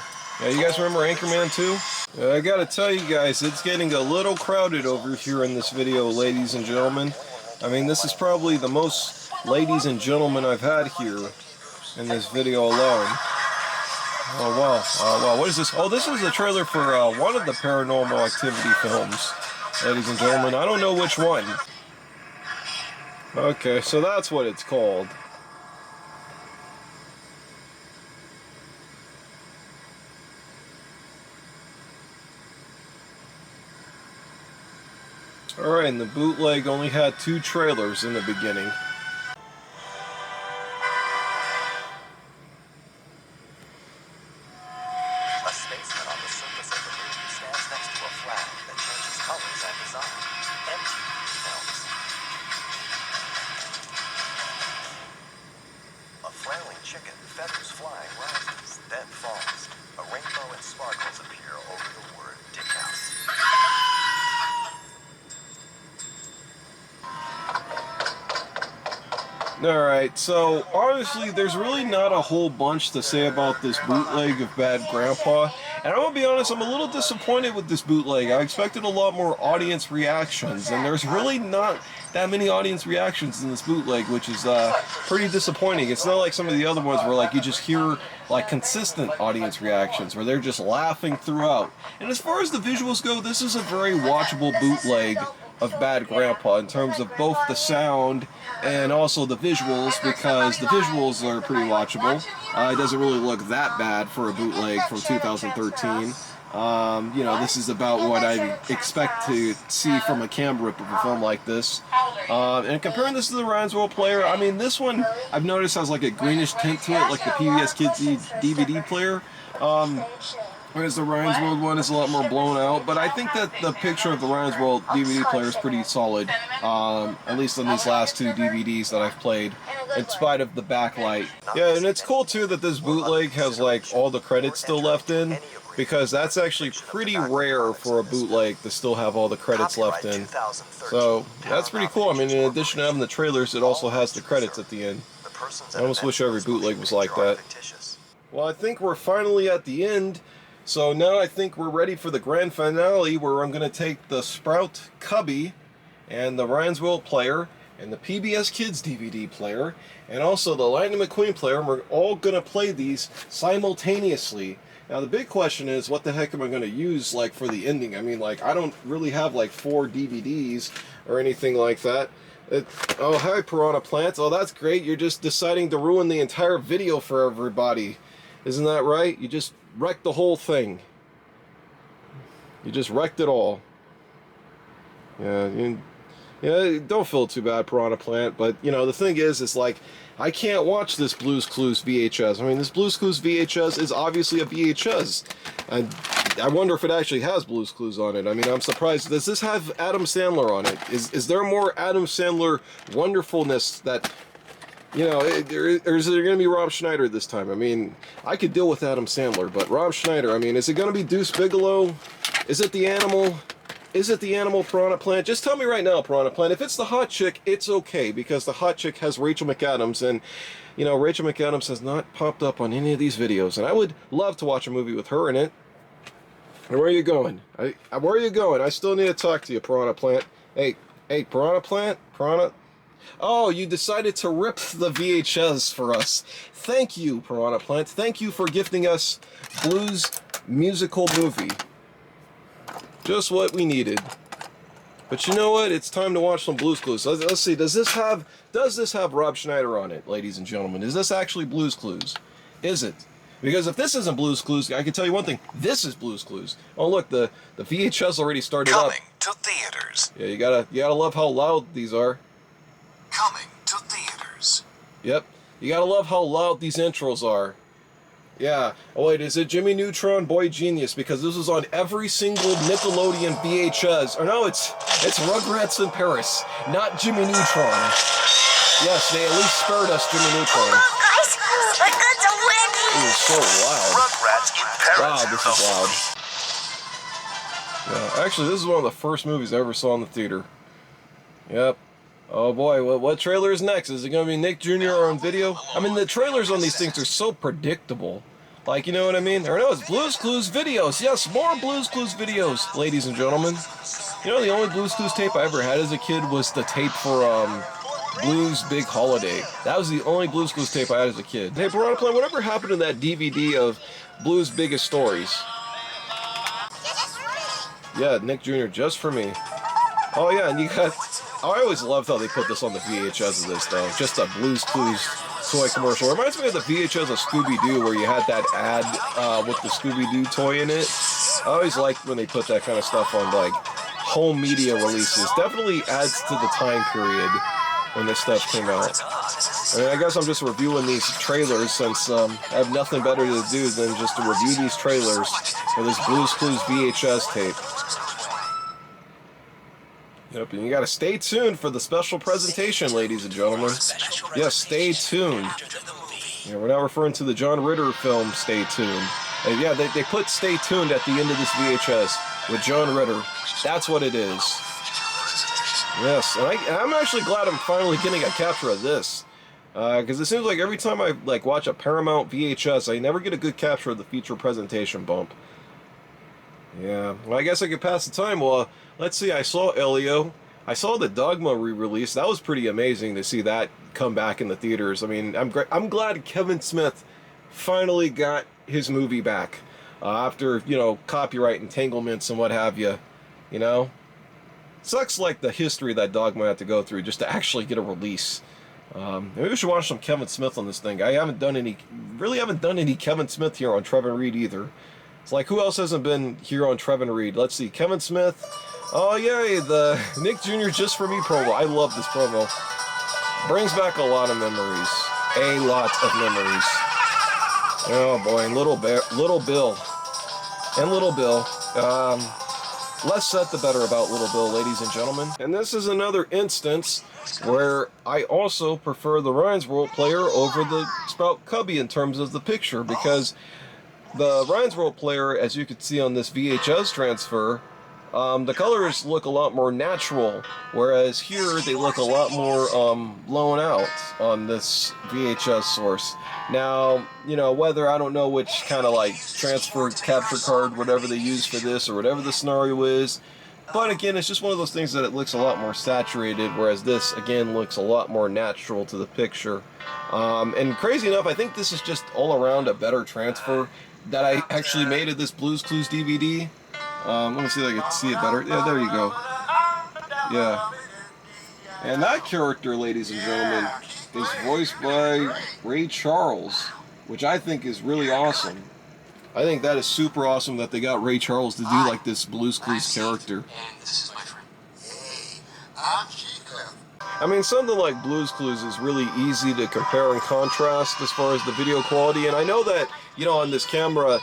[SPEAKER 1] Yeah, you guys remember Anchorman 2? I gotta tell you guys, it's getting a little crowded over here in this video, ladies and gentlemen. I mean, this is probably the most ladies and gentlemen I've had here in this video alone. Oh, wow. Wow, what is this? Oh, this is a trailer for one of the Paranormal Activity films, ladies and gentlemen. I don't know which one. Okay, so that's what it's called. Alright, and the bootleg only had 2 trailers in the beginning.
[SPEAKER 13] A spaceman on the surface of the moon stands next to a flag that changes colors and design. MTV films. A flailing chicken, feathers flying, rises, then falls. A rainbow and sparkles appear over the word Dick House.
[SPEAKER 1] Alright, so honestly, there's really not a whole bunch to say about this bootleg of Bad Grandpa. And I'm gonna be honest, I'm a little disappointed with this bootleg. I expected a lot more audience reactions, and there's really not that many audience reactions in this bootleg, which is pretty disappointing. It's not like some of the other ones where like you just hear like consistent audience reactions, where they're just laughing throughout. And as far as the visuals go, this is a very watchable bootleg of Bad Grandpa in terms of both the sound and also the visuals, because the visuals are pretty watchable. It doesn't really look that bad for a bootleg from 2013. You know, this is about what I expect to see from a camera rip of a film like this. And comparing this to the Ryan's World player, I mean, this one I've noticed has like a greenish tint to it, like the PBS Kids DVD player. Whereas the Ryan's World one is a lot more blown out, but I think that the picture of the Ryan's World DVD player is pretty solid, at least on these last two DVDs that I've played, in spite of the backlight. Yeah, and it's cool too that this bootleg has like all the credits still left in, because that's actually pretty rare for a bootleg to still have all the credits left in. So that's pretty cool. I mean, in addition to having the trailers, it also has the credits at the end. I almost wish every bootleg was like that. Well, I think we're finally at the end. So now I think we're ready for the grand finale, where I'm going to take the Sprout Cubby and the Ryan's World player and the PBS Kids DVD player and also the Lightning McQueen player, and we're all going to play these simultaneously. Now the big question is, what the heck am I going to use like for the ending? I mean, like, I don't really have like 4 DVDs or anything like that. Oh, hi Piranha Plant. Oh, that's great. You're just deciding to ruin the entire video for everybody. Isn't that right? You just wrecked the whole thing. You just wrecked it all. Yeah, don't feel too bad, Piranha Plant, but, you know, the thing is, it's like, I can't watch this Blue's Clues VHS. I mean, this Blue's Clues VHS is obviously a VHS. And I wonder if it actually has Blue's Clues on it. I mean, I'm surprised. Does this have Adam Sandler on it? Is there more Adam Sandler wonderfulness that... You know, or is there going to be Rob Schneider this time? I mean, I could deal with Adam Sandler, but Rob Schneider, I mean, is it going to be Deuce Bigalow? Is it the Animal? Is it the Animal, Piranha Plant? Just tell me right now, Piranha Plant. If it's the hot chick, it's okay, because the hot chick has Rachel McAdams, and, you know, Rachel McAdams has not popped up on any of these videos, and I would love to watch a movie with her in it. And where are you going? Where are you going? I still need to talk to you, Piranha Plant. Hey, Piranha Plant? Piranha? Oh, you decided to rip the VHS for us. Thank you, Piranha Plant. Thank you for gifting us Blue's musical movie. Just what we needed. But you know what? It's time to watch some Blue's Clues. Let's see. Does this have Rob Schneider on it, ladies and gentlemen? Is this actually Blue's Clues? Is it? Because if this isn't Blue's Clues, I can tell you one thing. This is Blue's Clues. Oh, look, the VHS already started up.
[SPEAKER 13] Coming to theaters.
[SPEAKER 1] Yeah, you gotta love how loud these are.
[SPEAKER 13] Coming to theaters.
[SPEAKER 1] Yep. You gotta love how loud these intros are. Yeah. Oh wait, is it Jimmy Neutron Boy Genius? Because this was on every single Nickelodeon VHS. Or no, it's Rugrats in Paris, not Jimmy Neutron. Yes, they at least spared us Jimmy Neutron.
[SPEAKER 11] Guys, we're going to win!
[SPEAKER 1] It was so loud.
[SPEAKER 13] Rugrats in Paris.
[SPEAKER 1] Wow, this is loud. Yeah, actually, this is one of the first movies I ever saw in the theater. Yep. Oh boy, what trailer is next? Is it going to be Nick Jr. on video? I mean, the trailers on these things are so predictable. Like, you know what I mean? Or no, it's Blue's Clues videos. Yes, more Blue's Clues videos, ladies and gentlemen. You know, the only Blue's Clues tape I ever had as a kid was the tape for Blue's Big Holiday. That was the only Blue's Clues tape I had as a kid. Hey, Piranha Plant, whatever happened to that DVD of Blue's Biggest Stories? Yeah, Nick Jr. just for me. Oh yeah, and you got... Oh, I always loved how they put this on the VHS of this, though. Just a Blue's Clues toy commercial. It reminds me of the VHS of Scooby-Doo, where you had that ad with the Scooby-Doo toy in it. I always liked when they put that kind of stuff on, like, home media releases. Definitely adds to the time period when this stuff came out. I mean, I guess I'm just reviewing these trailers, since I have nothing better to do than just to review these trailers for this Blue's Clues VHS tape. Yep, and you gotta stay tuned for the special presentation, ladies and gentlemen. Yes, stay tuned. Yeah, we're not referring to the John Ritter film, Stay Tuned. And yeah, they put Stay Tuned at the end of this VHS with John Ritter. That's what it is. Yes, and I'm actually glad I'm finally getting a capture of this. Because it seems like every time I watch a Paramount VHS, I never get a good capture of the feature presentation bump. Yeah, well, I guess I could pass the time. Well, let's see, I saw Elio. I saw the Dogma re-release. That was pretty amazing to see that come back in the theaters. I mean, I'm glad Kevin Smith finally got his movie back after, you know, copyright entanglements and what have you. You know, sucks like the history that Dogma had to go through just to actually get a release. Maybe we should watch some Kevin Smith on this thing. I really haven't done any Kevin Smith here on Trevon Reid either. It's like, who else hasn't been here on Trevon Reid? Let's see, Kevin Smith. Oh, yay, the Nick Jr. Just For Me promo. I love this promo. Brings back a lot of memories. A lot of memories. Oh, boy, and Little Bill. And Little Bill. Less said the better about Little Bill, ladies and gentlemen. And this is another instance where I also prefer the Ryan's World player over the Sprout Cubby in terms of the picture, because the Ryan's World player, as you can see on this VHS transfer, the colors look a lot more natural, whereas here they look a lot more blown out on this VHS source. Now, you know, whether, I don't know which kind of like transfer capture card, whatever they use for this, or whatever the scenario is, but again, it's just one of those things that it looks a lot more saturated, whereas this, again, looks a lot more natural to the picture. And crazy enough, I think this is just all around a better transfer that I actually made of this Blue's Clues DVD. Let me see if I can see it better. Yeah, there you go. Yeah. And that character, ladies and gentlemen, is voiced by Ray Charles, which I think is really awesome. I think that is super awesome that they got Ray Charles to do like this Blue's Clues character. I mean, something like Blue's Clues is really easy to compare and contrast as far as the video quality, and I know that, you know, on this camera,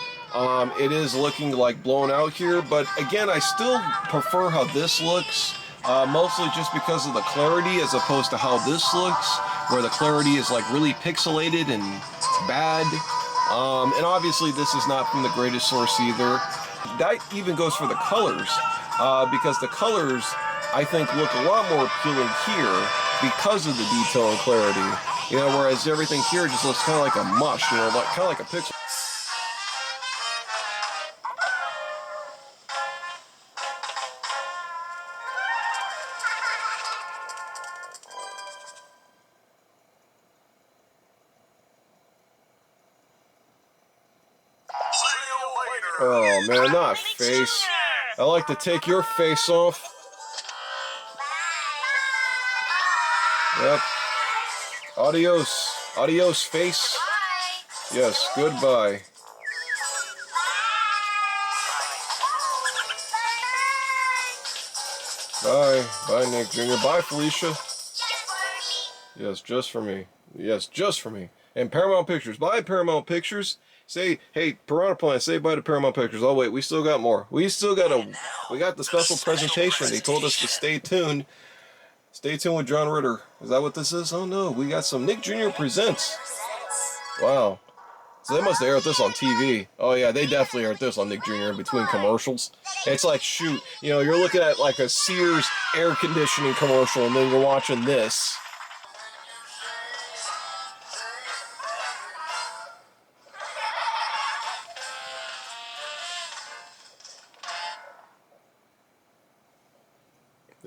[SPEAKER 1] it is looking like blown out here, but again, I still prefer how this looks, mostly just because of the clarity as opposed to how this looks, where the clarity is like really pixelated and bad. And obviously this is not from the greatest source either. That even goes for the colors, because the colors, I think, look a lot more appealing here because of the detail and clarity. You know, whereas everything here just looks kind of like a mush, you know, like kind of like a pixel. Oh man, not face. I like to take your face off. Yep. Adios. Adios, face. Yes, goodbye. Bye. Bye, Nick Jr. Bye, Felicia. Yes, just for me. Yes, just for me. And Paramount Pictures. Bye, Paramount Pictures. Say, hey, Piranha Plant, say bye to Paramount Pictures. Oh, wait, we still got more. We got the special presentation. They told us to stay tuned. Stay tuned with John Ritter. Is that what this is? Oh, no, we got some Nick Jr. Presents. Wow. So they must have aired this on TV. Oh, yeah, they definitely aired this on Nick Jr. in between commercials. It's like, shoot, you know, you're looking at like a Sears air conditioning commercial, and then you're watching this.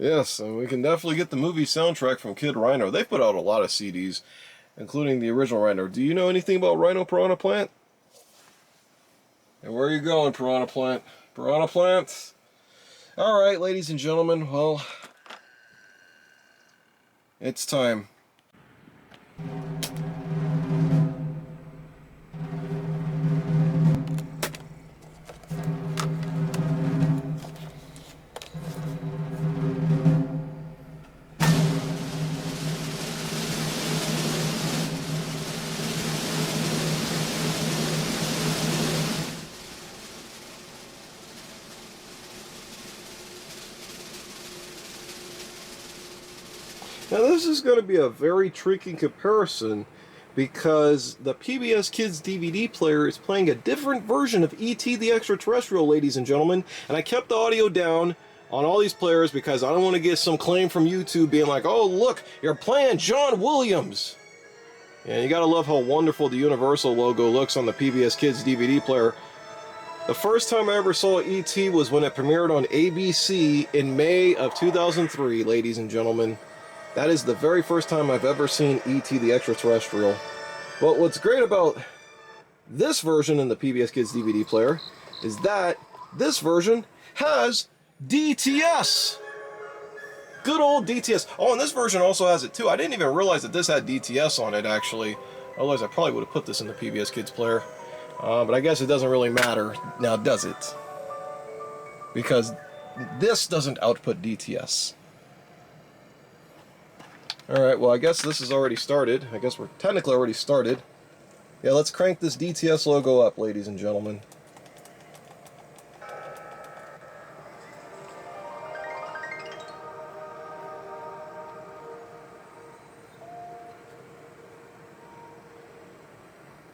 [SPEAKER 1] Yes, and we can definitely get the movie soundtrack from Kid Rhino. They put out a lot of CDs, including the original Rhino. Do you know anything about Rhino Piranha Plant? And where are you going, Piranha Plant? Piranha Plant? Alright, ladies and gentlemen, well, it's time. Now this is going to be a very tricky comparison because the PBS Kids DVD player is playing a different version of E.T. the Extraterrestrial, ladies and gentlemen, and I kept the audio down on all these players because I don't want to get some claim from YouTube being like, oh look, you're playing John Williams. And you gotta love how wonderful the Universal logo looks on the PBS Kids DVD player. The first time I ever saw E.T. was when it premiered on ABC in May of 2003, ladies and gentlemen. That is the very first time I've ever seen E.T. the Extraterrestrial. But what's great about this version in the PBS Kids DVD player is that this version has DTS. Good old DTS. Oh, and this version also has it too. I didn't even realize that this had DTS on it, actually. Otherwise, I probably would have put this in the PBS Kids player. But I guess it doesn't really matter now, does it? Because this doesn't output DTS. Alright, well I guess this is already started. I guess we're technically already started. Yeah, let's crank this DTS logo up, ladies and gentlemen.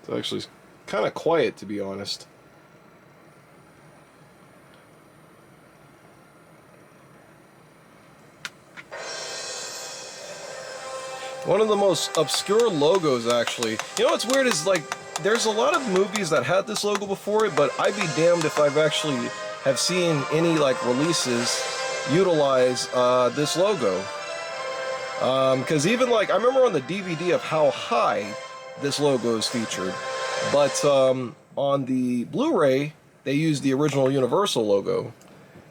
[SPEAKER 1] It's actually kind of quiet, to be honest. One of the most obscure logos, actually. You know what's weird is, like, there's a lot of movies that had this logo before it, but I'd be damned if I've actually have seen any, like, releases utilize this logo. Because even, like, I remember on the DVD of How High this logo is featured, but on the Blu-ray, they used the original Universal logo.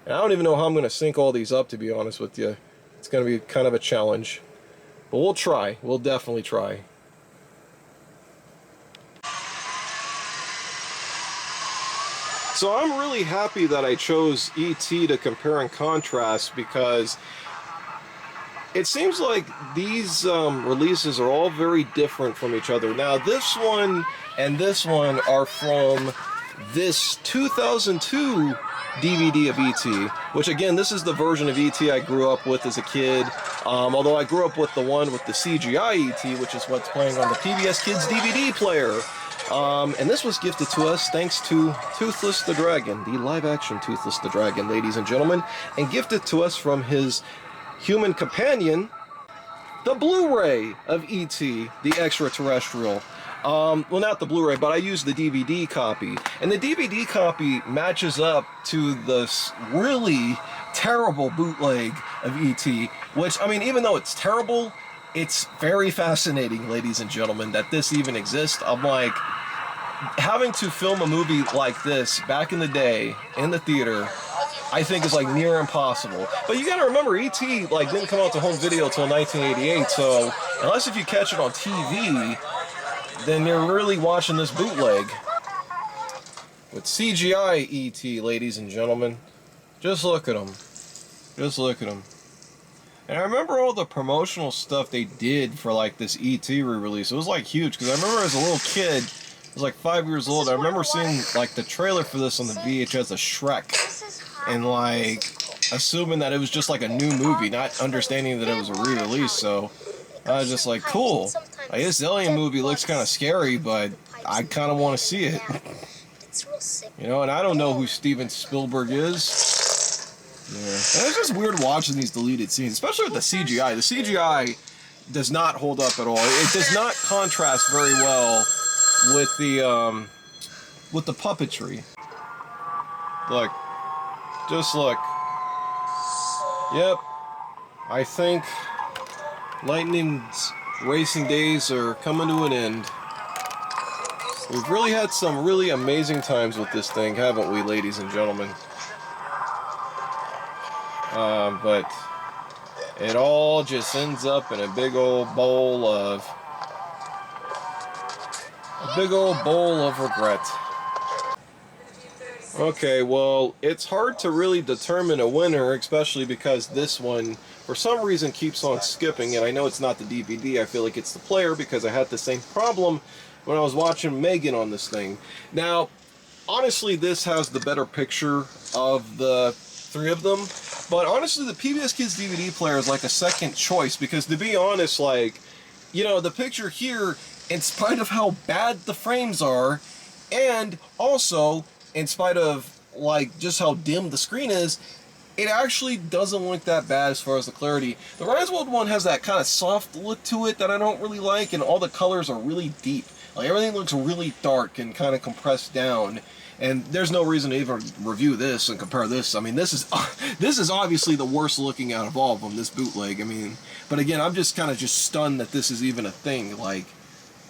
[SPEAKER 1] And I don't even know how I'm going to sync all these up, to be honest with you. It's going to be kind of a challenge. But we'll try. We'll definitely try. So I'm really happy that I chose E.T. to compare and contrast, because it seems like these releases are all very different from each other. Now, this one and this one are from this 2002 DVD of E.T., which again, this is the version of E.T. I grew up with as a kid, although I grew up with the one with the CGI E.T., which is what's playing on the PBS Kids DVD player. And this was gifted to us thanks to Toothless the Dragon, the live-action Toothless the Dragon, ladies and gentlemen, and gifted to us from his human companion, the Blu-ray of E.T., the extraterrestrial. Well, not the Blu-ray, but I used the DVD copy. And the DVD copy matches up to this really terrible bootleg of E.T., which, I mean, even though it's terrible, it's very fascinating, ladies and gentlemen, that this even exists. I'm like, having to film a movie like this back in the day in the theater, I think is like near impossible. But you gotta remember, E.T. like didn't come out to home video till 1988, so unless if you catch it on TV, then you're really watching this bootleg. With CGI E.T., ladies and gentlemen. Just look at them. Just look at them. And I remember all the promotional stuff they did for like this E.T. re-release. It was like huge, because I remember as a little kid, I was like 5 years old, I remember seeing like the trailer for this on the VHS of Shrek, and like assuming that it was just like a new movie, not understanding that it was a re-release. So I was just like, cool. Like, this alien movie looks kind of scary, but I kind of want to see it. You know, and I don't know who Steven Spielberg is. Yeah. And it's just weird watching these deleted scenes, especially with the CGI. The CGI does not hold up at all. It does not contrast very well with the puppetry. Look. Just look. Yep. I think Lightning's racing days are coming to an end. We've really had some really amazing times with this thing, haven't we, ladies and gentlemen? But it all just ends up in a big old bowl of regret. Okay, well, it's hard to really determine a winner, especially because this one, for some reason, keeps on skipping, and I know it's not the DVD, I feel like it's the player, because I had the same problem when I was watching Megan on this thing. Now, honestly, this has the better picture of the three of them, but honestly, the PBS Kids DVD player is like a second choice, because to be honest, like, you know, the picture here, in spite of how bad the frames are, and also, in spite of, like, just how dim the screen is, it actually doesn't look that bad as far as the clarity. The Rise World one has that kind of soft look to it that I don't really like, and all the colors are really deep. Like, everything looks really dark and kind of compressed down. And there's no reason to even review this and compare this. I mean, this is obviously the worst looking out of all of them, this bootleg. I mean, but again, I'm just kind of stunned that this is even a thing. Like,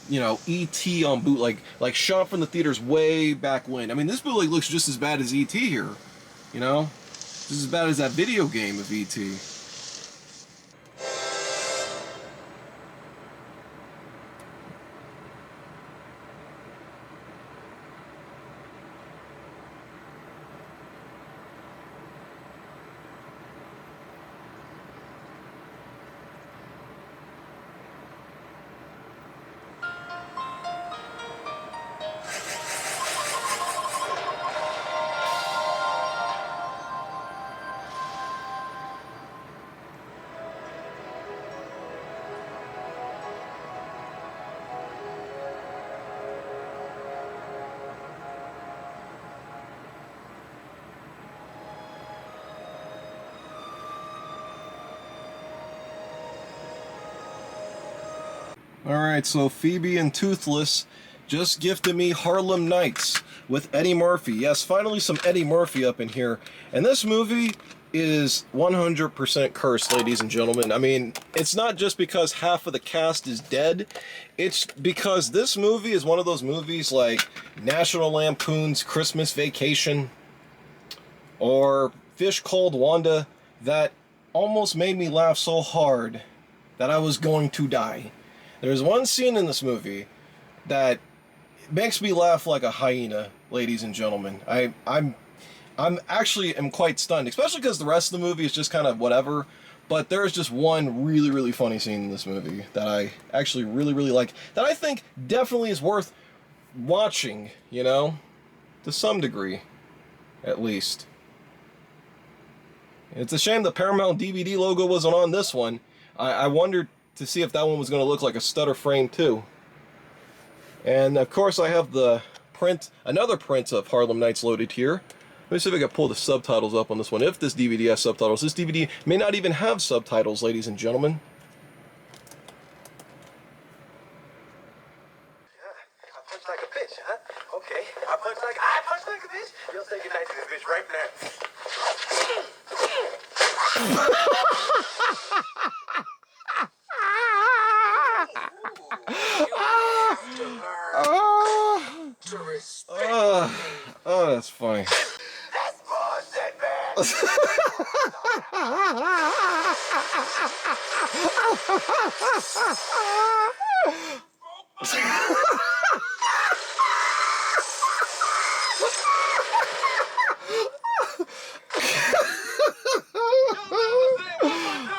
[SPEAKER 1] you know, E.T. on bootleg, like shot from the theaters way back when. I mean, this bootleg looks just as bad as E.T. here, you know? Just as bad as that video game of E.T. Alright, so Phoebe and Toothless just gifted me Harlem Nights with Eddie Murphy. Yes, finally some Eddie Murphy up in here. And this movie is 100% cursed, ladies and gentlemen. I mean, it's not just because half of the cast is dead. It's because this movie is one of those movies like National Lampoon's Christmas Vacation or Fish Called Wanda that almost made me laugh so hard that I was going to die. There's one scene in this movie that makes me laugh like a hyena, ladies and gentlemen. I'm actually am quite stunned, especially because the rest of the movie is just kind of whatever. But there's just one really, really funny scene in this movie that I actually really, really like, that I think definitely is worth watching, you know, to some degree, at least. It's a shame the Paramount DVD logo wasn't on this one. I wondered to see if that one was going to look like a stutter frame too. And of course I have the print, another print of Harlem Nights loaded here. Let me see if I can pull the subtitles up on this one. If this DVD has subtitles. This DVD may not even have subtitles, ladies and gentlemen.
[SPEAKER 8] I punch like a bitch, huh? Okay. I punch like a bitch. You'll say goodnight to this bitch right now.
[SPEAKER 1] Oh, that's funny.
[SPEAKER 8] That's bullshit, man.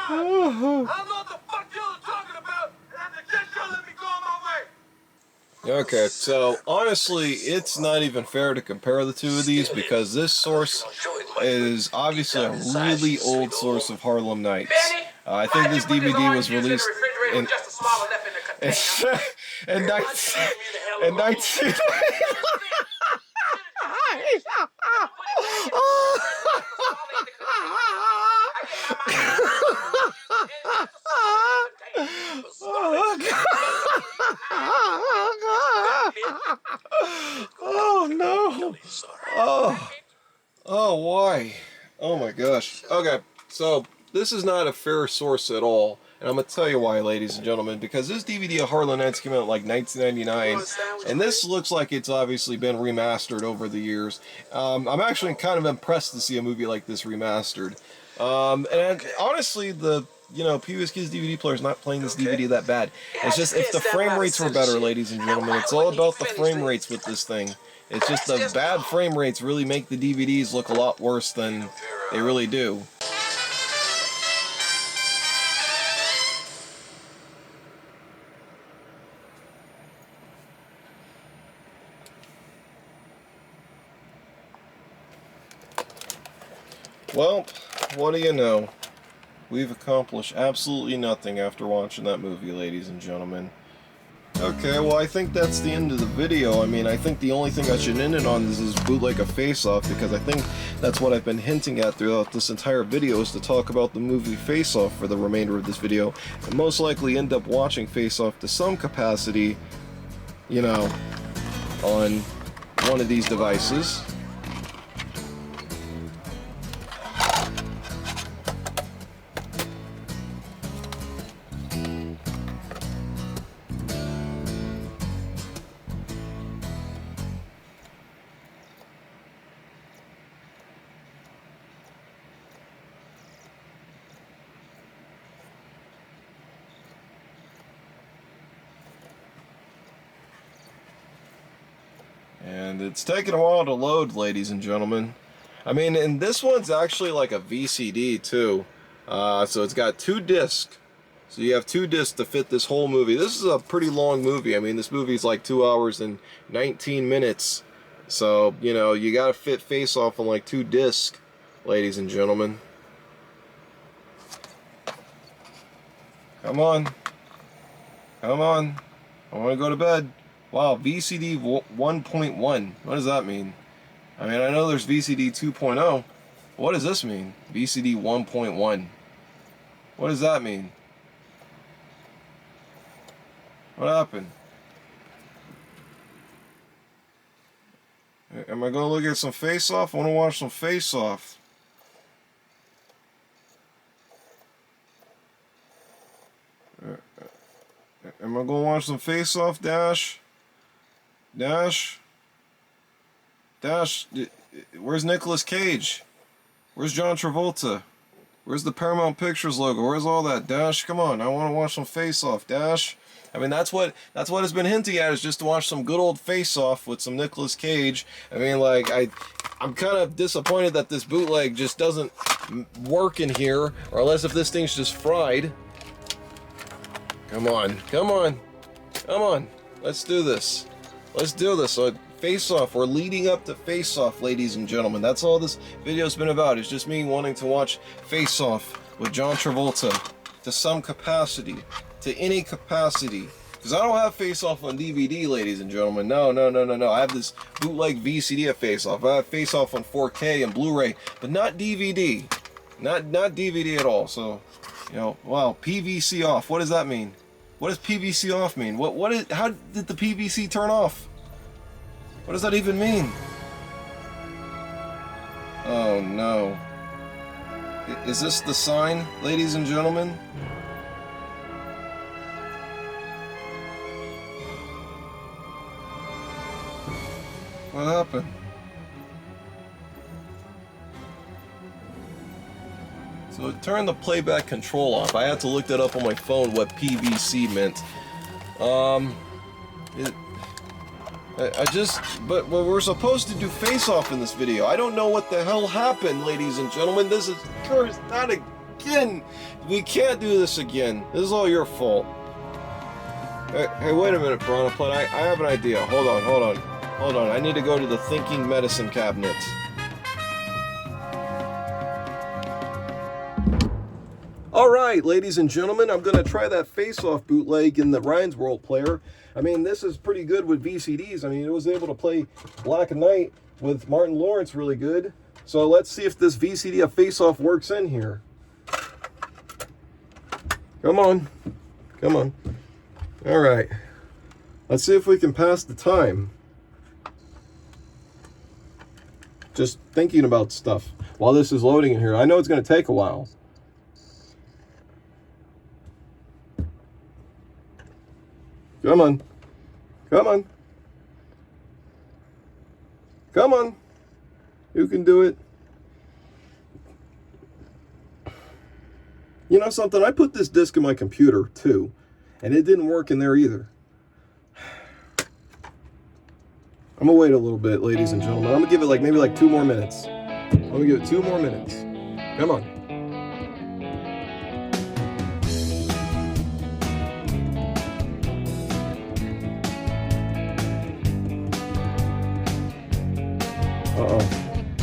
[SPEAKER 8] I don't know what the fuck y'all are talking about, and I suggest y'all let me go on my way.
[SPEAKER 1] Okay, so honestly, it's not even fair to compare the two of these because this source is obviously a really old source of Harlem Nights. I think this DVD was released in 19... Oh no! Oh why? Oh my gosh. Okay, so this is not a fair source at all, and I'm gonna tell you why, ladies and gentlemen, because this DVD of Harlem Nights came out in like 1999, and this looks like it's obviously been remastered over the years. I'm actually kind of impressed to see a movie like this remastered. And honestly, the PBS Kids DVD player is not playing this DVD that bad. It's just if the frame rates were better, ladies and gentlemen. It's all about the frame rates with this thing. It's just the bad frame rates really make the DVDs look a lot worse than they really do. Well, what do you know? We've accomplished absolutely nothing after watching that movie, ladies and gentlemen. Okay, well, I think that's the end of the video. I mean, I think the only thing I should end it on is bootleg a Face Off, because I think that's what I've been hinting at throughout this entire video, is to talk about the movie Face Off for the remainder of this video, and most likely end up watching Face Off to some capacity, you know, on one of these devices. And it's taking a while to load, ladies and gentlemen. I mean, and this one's actually like a VCD too. So it's got 2 discs. So you have 2 discs to fit this whole movie. This is a pretty long movie. I mean, this movie's like 2 hours and 19 minutes. So, you know, you gotta fit Face Off on like 2 discs, ladies and gentlemen. Come on. Come on. I wanna go to bed. Wow, VCD 1.1. What does that mean? I mean, I know there's VCD 2.0. What does this mean? VCD 1.1. What does that mean? What happened? Am I gonna look at some Face Off? I wanna watch some Face Off. Am I gonna watch some Face Off, Dash? Dash? Dash? Where's Nicolas Cage? Where's John Travolta? Where's the Paramount Pictures logo? Where's all that? Dash, come on. I want to watch some Face Off, Dash. I mean, that's what it's been hinting at, is just to watch some good old Face Off with some Nicolas Cage. I mean, like, I'm kind of disappointed that this bootleg just doesn't work in here, or unless if this thing's just fried. Come on, come on, come on. Let's do this. Let's do this. So, Face Off. We're leading up to Face Off, ladies and gentlemen. That's all this video's been about. It's just me wanting to watch Face Off with John Travolta to some capacity, to any capacity. Because I don't have Face Off on DVD, ladies and gentlemen. No. I have this bootleg VCD of Face Off. I have Face Off on 4K and Blu-ray, but not DVD. Not DVD at all. So, you know, wow, PVC off. What does that mean? What does PVC off mean? How did the PVC turn off? What does that even mean? Oh no. Is this the sign, ladies and gentlemen? What happened? So it turned the playback control off. I had to look that up on my phone, what PVC meant. But we're supposed to do Face Off in this video. I don't know what the hell happened, ladies and gentlemen. This is cursed, not again. We can't do this again. This is all your fault. Hey, wait a minute, Bronaplan. I have an idea. Hold on. I need to go to the thinking medicine cabinet. Alright, ladies and gentlemen, I'm going to try that Face Off bootleg in the Ryan's World player. I mean, this is pretty good with VCDs. I mean, it was able to play Black and White with Martin Lawrence really good. So let's see if this VCD of Face Off works in here. Come on. Come on. Alright. Let's see if we can pass the time. Just thinking about stuff while this is loading in here. I know it's going to take a while. Come on. Come on. Come on. You can do it. You know something? I put this disc in my computer too, and it didn't work in there either. I'm gonna wait a little bit, ladies and gentlemen. I'm gonna give it maybe 2 more minutes. I'm gonna give it 2 more minutes. Come on. Uh-oh.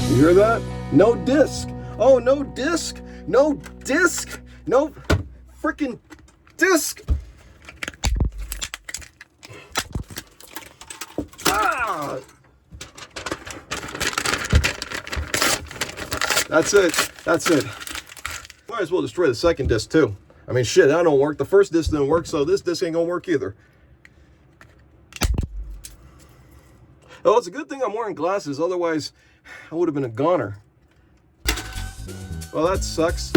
[SPEAKER 1] You hear that? No disc. Oh, no disc. No disc. No freaking disc. Ah! That's it. That's it. Might as well destroy the second disc too. I mean, shit, that don't work. The first disc didn't work, so this disc ain't gonna work either. Oh, it's a good thing I'm wearing glasses, otherwise I would have been a goner. Well, that sucks.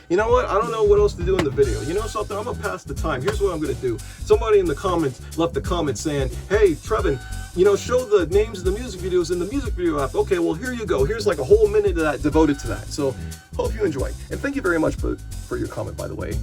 [SPEAKER 1] You know what? I don't know what else to do in the video. You know something? I'm gonna pass the time. Here's what I'm gonna do. Somebody in the comments left a comment saying, hey, Trevon, you know, show the names of the music videos in the music video app. Okay, well, here you go. Here's like a whole minute of that devoted to that. So, hope you enjoy. And thank you very much for your comment, by the way.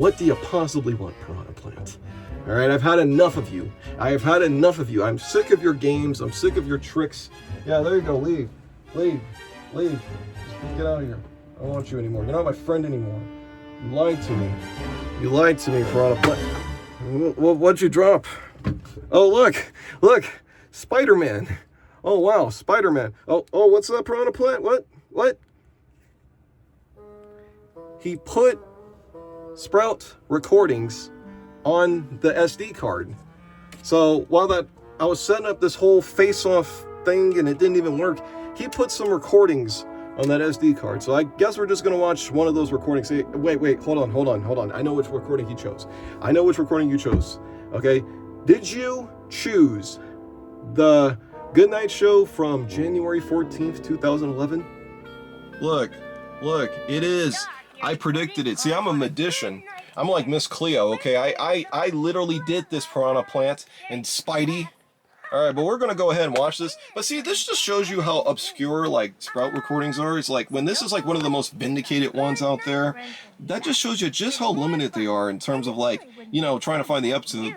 [SPEAKER 1] What do you possibly want, Piranha Plant? All right, I've had enough of you. I have had enough of you. I'm sick of your games. I'm sick of your tricks. Yeah, there you go. Leave. Leave. Leave. Just get out of here. I don't want you anymore. You're not my friend anymore. You lied to me. You lied to me, Piranha Plant. What'd you drop? Oh, look. Look. Spider-Man. Oh, wow. Spider-Man. Oh, what's that, Piranha Plant? What? He put Sprout recordings on the SD card. So while I was setting up this whole face-off thing and it didn't even work, he put some recordings on that SD card. So I guess we're just gonna watch one of those recordings. Hey, wait, hold on. I know which recording he chose. I know which recording you chose. Okay, did you choose the Goodnight Show from January 14th, 2011? Look, it is. I predicted it. See, I'm a magician. I'm like Miss Cleo, okay? I literally did this, Piranha Plant and Spidey. All right, but we're going to go ahead and watch this. But see, this just shows you how obscure, like, Sprout recordings are. It's like, when this is, like, one of the most vindicated ones out there, that just shows you just how limited they are in terms of, like, you know, trying to find the episodes.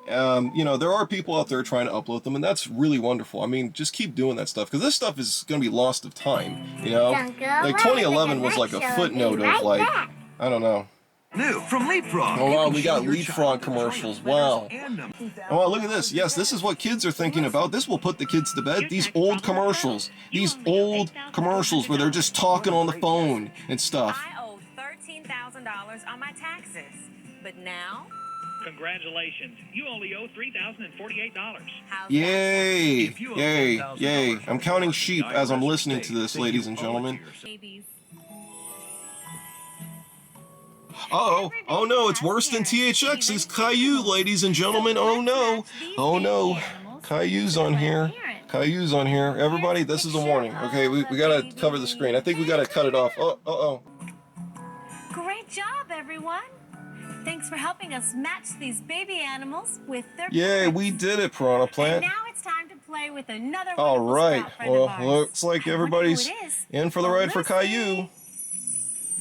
[SPEAKER 1] You know, there are people out there trying to upload them, and that's really wonderful. I mean, just keep doing that stuff, because this stuff is going to be lost of time, you know? Like, 2011 was like a footnote of, like, I don't know.
[SPEAKER 4] New from Leapfrog.
[SPEAKER 1] Oh, wow, we got Leapfrog commercials. Wow. Oh, wow, look at this. Yes, this is what kids are thinking about. This will put the kids to bed. These old commercials. These old commercials where they're just talking on the phone and stuff.
[SPEAKER 16] I owe $13,000 on my taxes, but now...
[SPEAKER 11] Congratulations. You only owe $3,048.
[SPEAKER 1] Yay! Yay! I'm counting sheep as I'm listening to this, ladies and gentlemen. Uh-oh. Oh no, it's worse than THX. It's Caillou, ladies and gentlemen. Oh no. Caillou's on here. Everybody, this is a warning. Okay, we gotta cover the screen. I think we gotta cut it off. Oh.
[SPEAKER 16] Great job, everyone. Thanks for helping us match these baby animals with their
[SPEAKER 1] Yay, we did it, Piranha Plant.
[SPEAKER 16] And now it's time to play with another
[SPEAKER 1] all right. Well,
[SPEAKER 16] of ours.
[SPEAKER 1] looks like everybody's in for the ride for Caillou.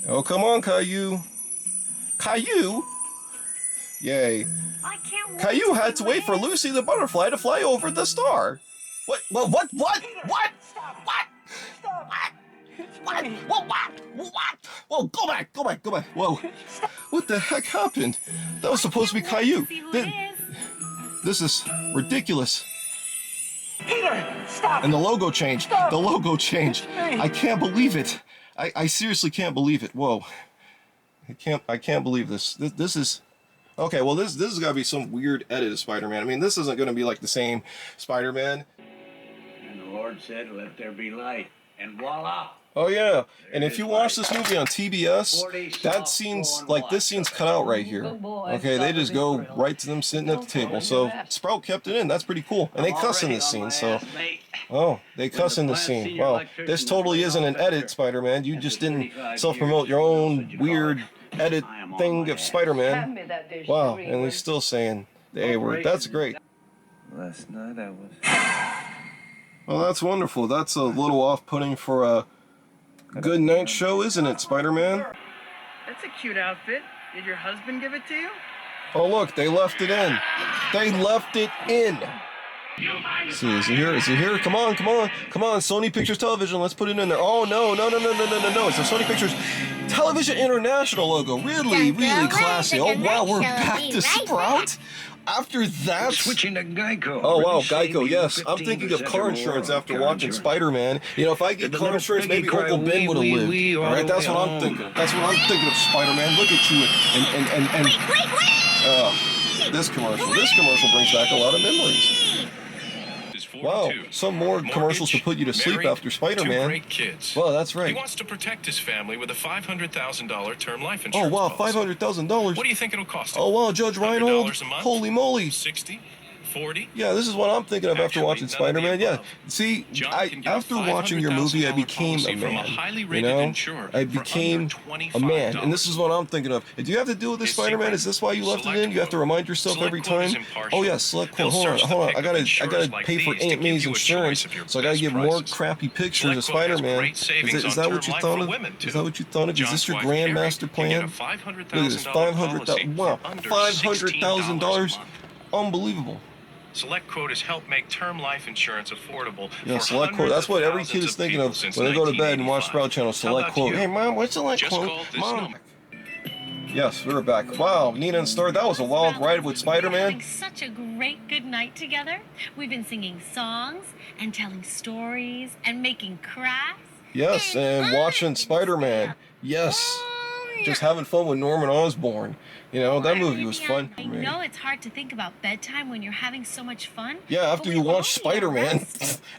[SPEAKER 1] Oh, come on, Caillou. Caillou? Yay. Caillou had to wait for Lucy the butterfly to fly over the star. What? Well, what? Whoa, go back. Whoa. What the heck happened? That was supposed to be Caillou. This is ridiculous.
[SPEAKER 11] Peter, stop!
[SPEAKER 1] And the logo changed.
[SPEAKER 11] Stop.
[SPEAKER 1] The logo changed. I can't believe it. I seriously can't believe it. Whoa. I can't believe this. This is okay. Well, this has got to be some weird edit of Spider-Man. I mean, this isn't going to be like the same Spider-Man.
[SPEAKER 17] And the Lord said, "Let there be light," and voila.
[SPEAKER 1] Oh yeah, and if you watch this movie on TBS, that scene's like this scene's cut out right here. Okay, they just go right to them sitting at the table. So Sprout kept it in. That's pretty cool. And they cuss in this scene. So they cuss in this scene. Wow, this totally isn't an edit, Spider-Man. You just didn't self-promote your own weird edit thing of Spider-Man. Wow, and he's still saying the A word. That's great.
[SPEAKER 17] Last night I was...
[SPEAKER 1] Well, that's wonderful. That's a little off-putting for a good night show, isn't it, Spider-Man?
[SPEAKER 18] That's a cute outfit. Did your husband give it to you?
[SPEAKER 1] Oh, look, they left it in. They left it in. See, is it here? Come on. Sony Pictures Television, let's put it in there. Oh, no. It's the Sony Pictures Television International logo. Really classy. Oh, wow, we're back to Sprout? After that...
[SPEAKER 17] Switching to Geico.
[SPEAKER 1] Oh, wow, Geico, yes. I'm thinking of car insurance after watching Spider-Man. You know, if I get car insurance, maybe Uncle Ben would have lived. All right, that's what I'm thinking. That's what I'm thinking of Spider-Man. Look at you and this commercial brings back a lot of memories. Wow, some more commercials to put you to sleep after Spider-Man.
[SPEAKER 19] 2 great kids.
[SPEAKER 1] Well, that's right.
[SPEAKER 19] He wants to protect his family with a $500,000 term life insurance.
[SPEAKER 1] Oh, wow,
[SPEAKER 19] policy.
[SPEAKER 1] $500,000.
[SPEAKER 19] What do you think it'll cost him?
[SPEAKER 1] Oh, wow, Judge Reinhold.
[SPEAKER 19] $100 a month?
[SPEAKER 1] Holy moly.
[SPEAKER 19] 60? 40?
[SPEAKER 1] Yeah, this is what I'm thinking of after watching Spider-Man. Yeah, see, after watching your movie, I became a man. You know, I became a man, and this is what I'm thinking of. And do you have to deal with this Spider-Man? Is this why you left it in? You have to remind yourself every time. Oh yeah, select quote. Hold on. I gotta pay for Aunt May's insurance, so I gotta get more crappy pictures of Spider-Man. Is that what you thought of? Is that what you thought of? Is this your grand master plan? Look at this, $500,000. Wow, $500,000. Unbelievable.
[SPEAKER 19] Select Quote has helped make term life insurance affordable.
[SPEAKER 1] Yeah, Select Quote. That's what every kid is thinking of when they go to bed and watch Sprout Channel. Select Quote. Hey, Mom, what's Select Quote? Mom. Yes, we're back. Wow, Nina and Star, that was a wild ride with Spider-Man.
[SPEAKER 16] Having such a great good night together. We've been singing songs and telling stories and making crafts.
[SPEAKER 1] Yes, and watching Spider-Man. Yes. Just having fun with Norman Osborn. You know, that movie was fun for me.
[SPEAKER 16] I know it's hard to think about bedtime when you're having so much fun.
[SPEAKER 1] Yeah, after you watch Spider-Man.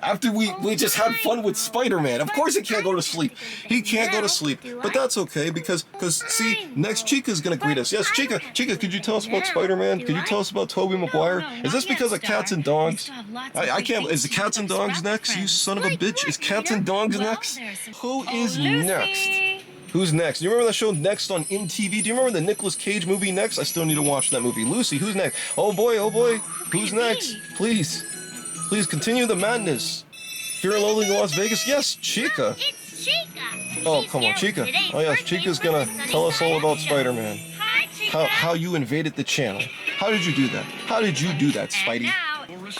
[SPEAKER 1] After we just had fun with Spider-Man. Of course he can't go to sleep. He can't go to sleep. But that's okay because see, next Chica's gonna greet us. Yes, Chica, could you tell us about Spider-Man? Could you tell us about Tobey Maguire? Is this because of Cats and Dogs? I can't. Is the Cats and Dogs next? You son of a bitch. Is Cats and Dogs next? Who is next? Who's next? Do you remember that show Next on MTV? Do you remember the Nicolas Cage movie Next? I still need to watch that movie. Lucy, who's next? Oh boy, who's next? Please continue the madness. Fear and Loathing in Las Vegas? Yes, Chica.
[SPEAKER 20] It's Chica.
[SPEAKER 1] Oh, come on, Chica. Oh yes, Chica's gonna tell us all about Spider-Man.
[SPEAKER 20] Hi, Chica.
[SPEAKER 1] How you invaded the channel. How did you do that? How did you do that, Spidey?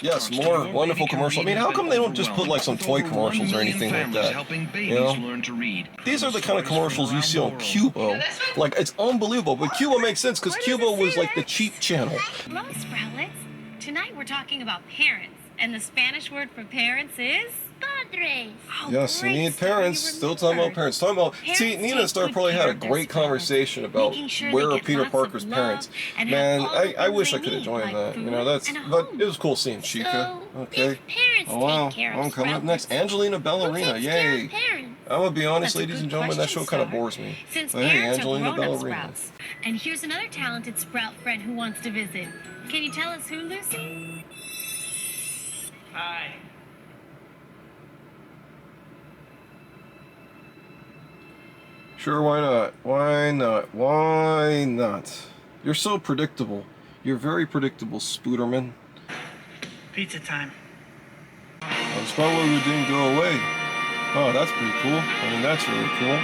[SPEAKER 1] Yes, more wonderful commercials. I mean, how come they don't just put like some toy commercials or anything like that? You know? These are the kind of commercials you see on Cubo. Like, it's unbelievable. But Cubo makes sense because Cubo was like the cheap channel.
[SPEAKER 16] Hello, Sproutlets. Tonight we're talking about parents. And the Spanish word for parents is?
[SPEAKER 20] Padres.
[SPEAKER 16] Oh,
[SPEAKER 1] yes, you need parents. Still talking about parents. See, Nina and Star probably had a great conversation about where are Peter Parker's parents. Man, I wish I could have joined that. You know, but it was cool seeing Chica. Okay. Oh wow, I'm coming up next. Angelina Ballerina, yay! I'm gonna be honest, ladies and gentlemen, that show kind of bores me. But hey, Angelina Ballerina.
[SPEAKER 16] And here's another talented Sprout friend who wants to visit. Can you tell us who, Lucy?
[SPEAKER 18] Hi.
[SPEAKER 1] Sure, why not? Why not? Why not? You're so predictable. You're very predictable, Spooderman.
[SPEAKER 18] Pizza time.
[SPEAKER 1] The Sprouter didn't go away. Oh, that's pretty cool. I mean, that's really cool.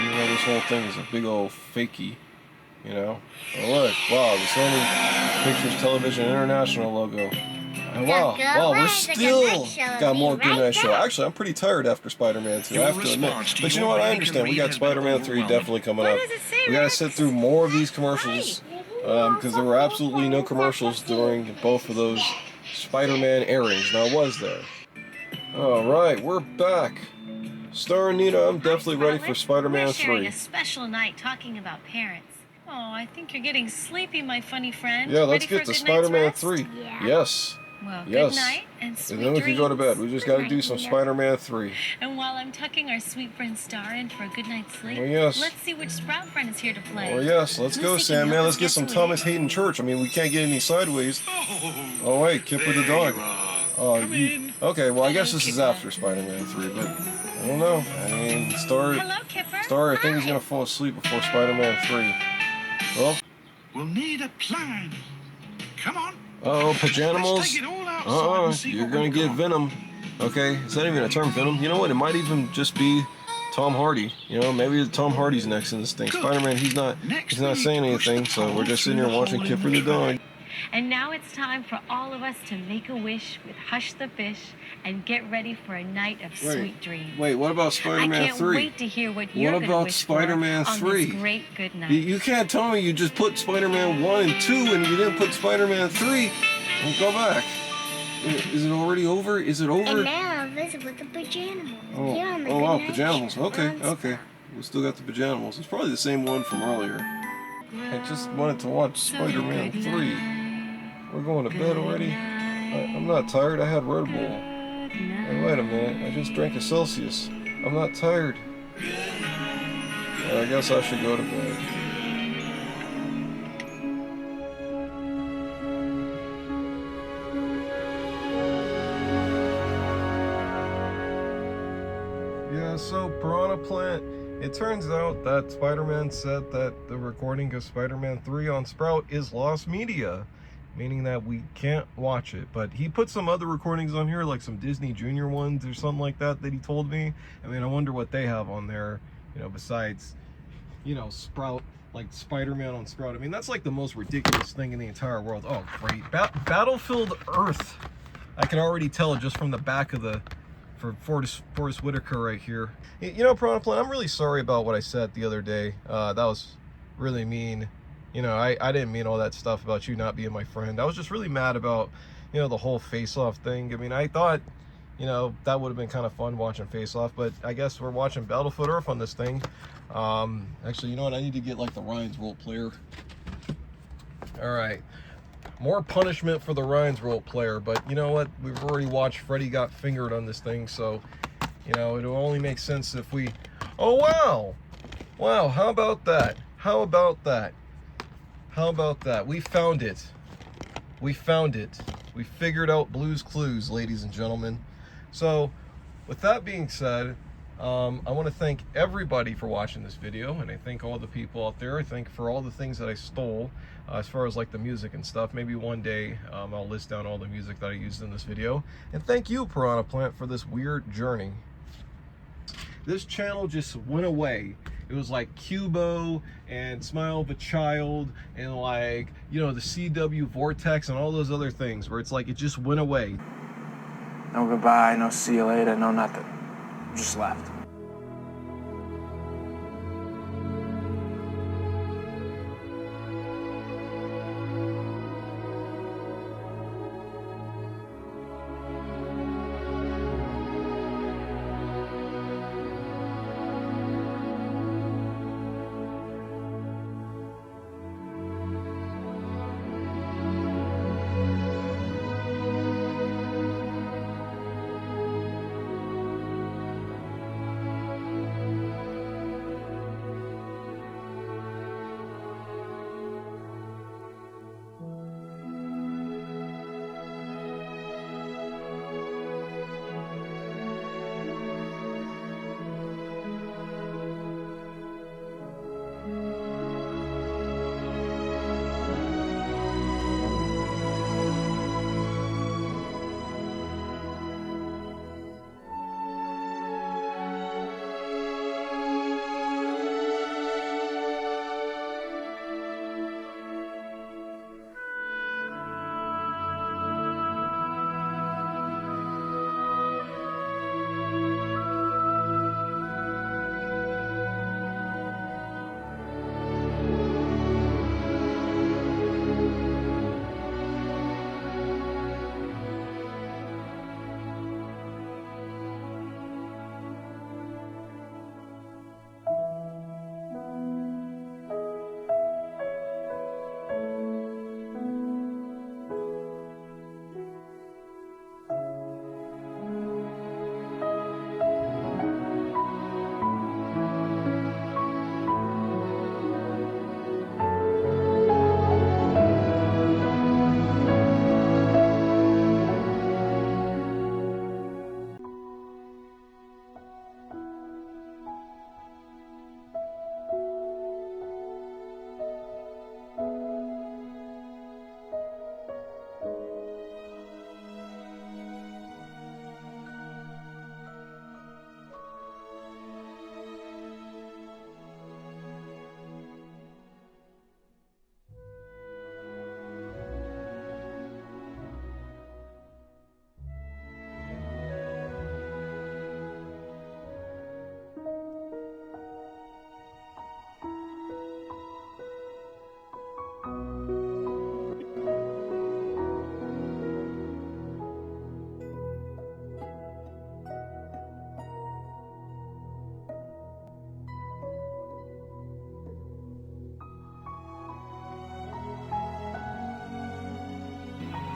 [SPEAKER 1] You know, this whole thing is a big old fakey. You know? Oh, look. Wow, the Sony Pictures Television International logo. And wow, we're still got more Good Night Show. Actually, I'm pretty tired after Spider-Man 2, I have to admit. But you know what? I understand. We got Spider-Man 3 definitely coming up. We got to sit through more of these commercials because there were absolutely no commercials during both of those Spider-Man airings. Now, was there? All right, we're back. Star and Nina, I'm definitely ready for Spider-Man 3.
[SPEAKER 16] We're sharing a special night talking about parents. Oh, I think you're getting sleepy, my funny friend.
[SPEAKER 1] Yeah, let's get to Spider-Man 3.
[SPEAKER 16] Yeah.
[SPEAKER 1] Yes.
[SPEAKER 16] Well,
[SPEAKER 1] yes.
[SPEAKER 16] Good night and sweet
[SPEAKER 1] And then we can go to bed. We just got to do some
[SPEAKER 16] dreams.
[SPEAKER 1] Spider-Man 3.
[SPEAKER 16] And while I'm tucking our sweet friend Star in for a good night's sleep,
[SPEAKER 1] Oh, yes.
[SPEAKER 16] let's see which Sprout friend is here to play.
[SPEAKER 1] Oh, yes. Let's go,
[SPEAKER 16] Lucy,
[SPEAKER 1] Sam.
[SPEAKER 16] can
[SPEAKER 1] Man,
[SPEAKER 16] help
[SPEAKER 1] let's
[SPEAKER 16] us
[SPEAKER 1] get some
[SPEAKER 16] guess
[SPEAKER 1] Thomas Hayden Church. I mean, we can't get any sideways. Oh, wait. Kipper the dog. Oh, okay, well, I guess this is after Spider-Man 3, but I don't know. I mean, Star, I think he's going to fall asleep before Spider-Man 3. Well,
[SPEAKER 11] we'll need a plan. Come on.
[SPEAKER 1] Uh-oh, Pajanimals. You're gonna get Venom. Okay, is that even a term, Venom? You know what, it might even just be Tom Hardy. You know, maybe Tom Hardy's next in this thing. Spider-Man, he's not saying anything, so we're just sitting here watching Kipper the dog.
[SPEAKER 16] And now it's time for all of us to make a wish with Hush the Fish and get ready for a night of sweet dreams.
[SPEAKER 1] Wait, what about Spider-Man 3?
[SPEAKER 16] I can't wait to hear what you're going to wish
[SPEAKER 1] Spider-Man
[SPEAKER 16] for on
[SPEAKER 1] 3?
[SPEAKER 16] this great good night.
[SPEAKER 1] You can't tell me you just put Spider-Man 1 and 2 and you didn't put Spider-Man 3. Well, go back. Is it already over? Is it over?
[SPEAKER 20] And now I'll visit with the Pajanimals.
[SPEAKER 1] Oh wow, Pajanimals. Okay. We still got the Pajanimals. It's probably the same one from earlier. I just wanted to watch Spider-Man 3. We're going to bed already? I'm not tired. I had Red Bull. Hey, wait a minute. I just drank a Celsius. I'm not tired. I guess I should go to bed. Yeah, so Piranha Plant, it turns out that Spider-Man said that the recording of Spider-Man 3 on Sprout is lost media, meaning that we can't watch it. But he put some other recordings on here, like some Disney Junior ones or something like that he told me. I mean, I wonder what they have on there, you know, besides, you know, Sprout, like Spider-Man on Sprout. I mean, that's like the most ridiculous thing in the entire world. Oh, great. Battlefield Earth. I can already tell just from the back of the, for Forrest Whitaker right here. You know, Piranha Plant, I'm really sorry about what I said the other day. That was really mean. You know, I didn't mean all that stuff about you not being my friend. I was just really mad about, you know, the whole face-off thing. I mean, I thought, you know, that would have been kind of fun watching face-off, but I guess we're watching Battlefield Earth on this thing. Actually, you know what? I need to get like the Ryan's role player. All right. More punishment for the Ryan's role player, but you know what? We've already watched Freddy Got Fingered on this thing, so, you know, it'll only make sense if we... Oh, wow! Wow, how about that? How about that? How about that? We found it. We found it. We figured out Blue's Clues, ladies and gentlemen. So, with that being said, I want to thank everybody for watching this video, and I thank all the people out there. I thank for all the things that I stole, as far as like the music and stuff. Maybe one day I'll list down all the music that I used in this video. And thank you, Piranha Plant, for this weird journey. This channel just went away. It was like Cubo and Smile of a Child and like, you know, the CW Vortex and all those other things where it's like it just went away.
[SPEAKER 21] No goodbye, no see you later, no nothing. Just left.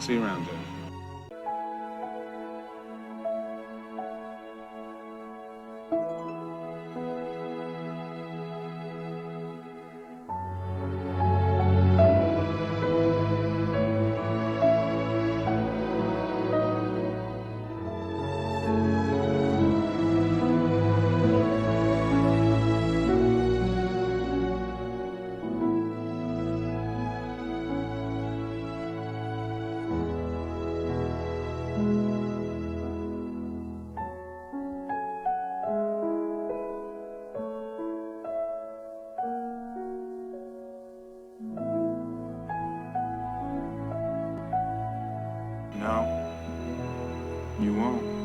[SPEAKER 6] See you around, Joe.
[SPEAKER 21] You won't.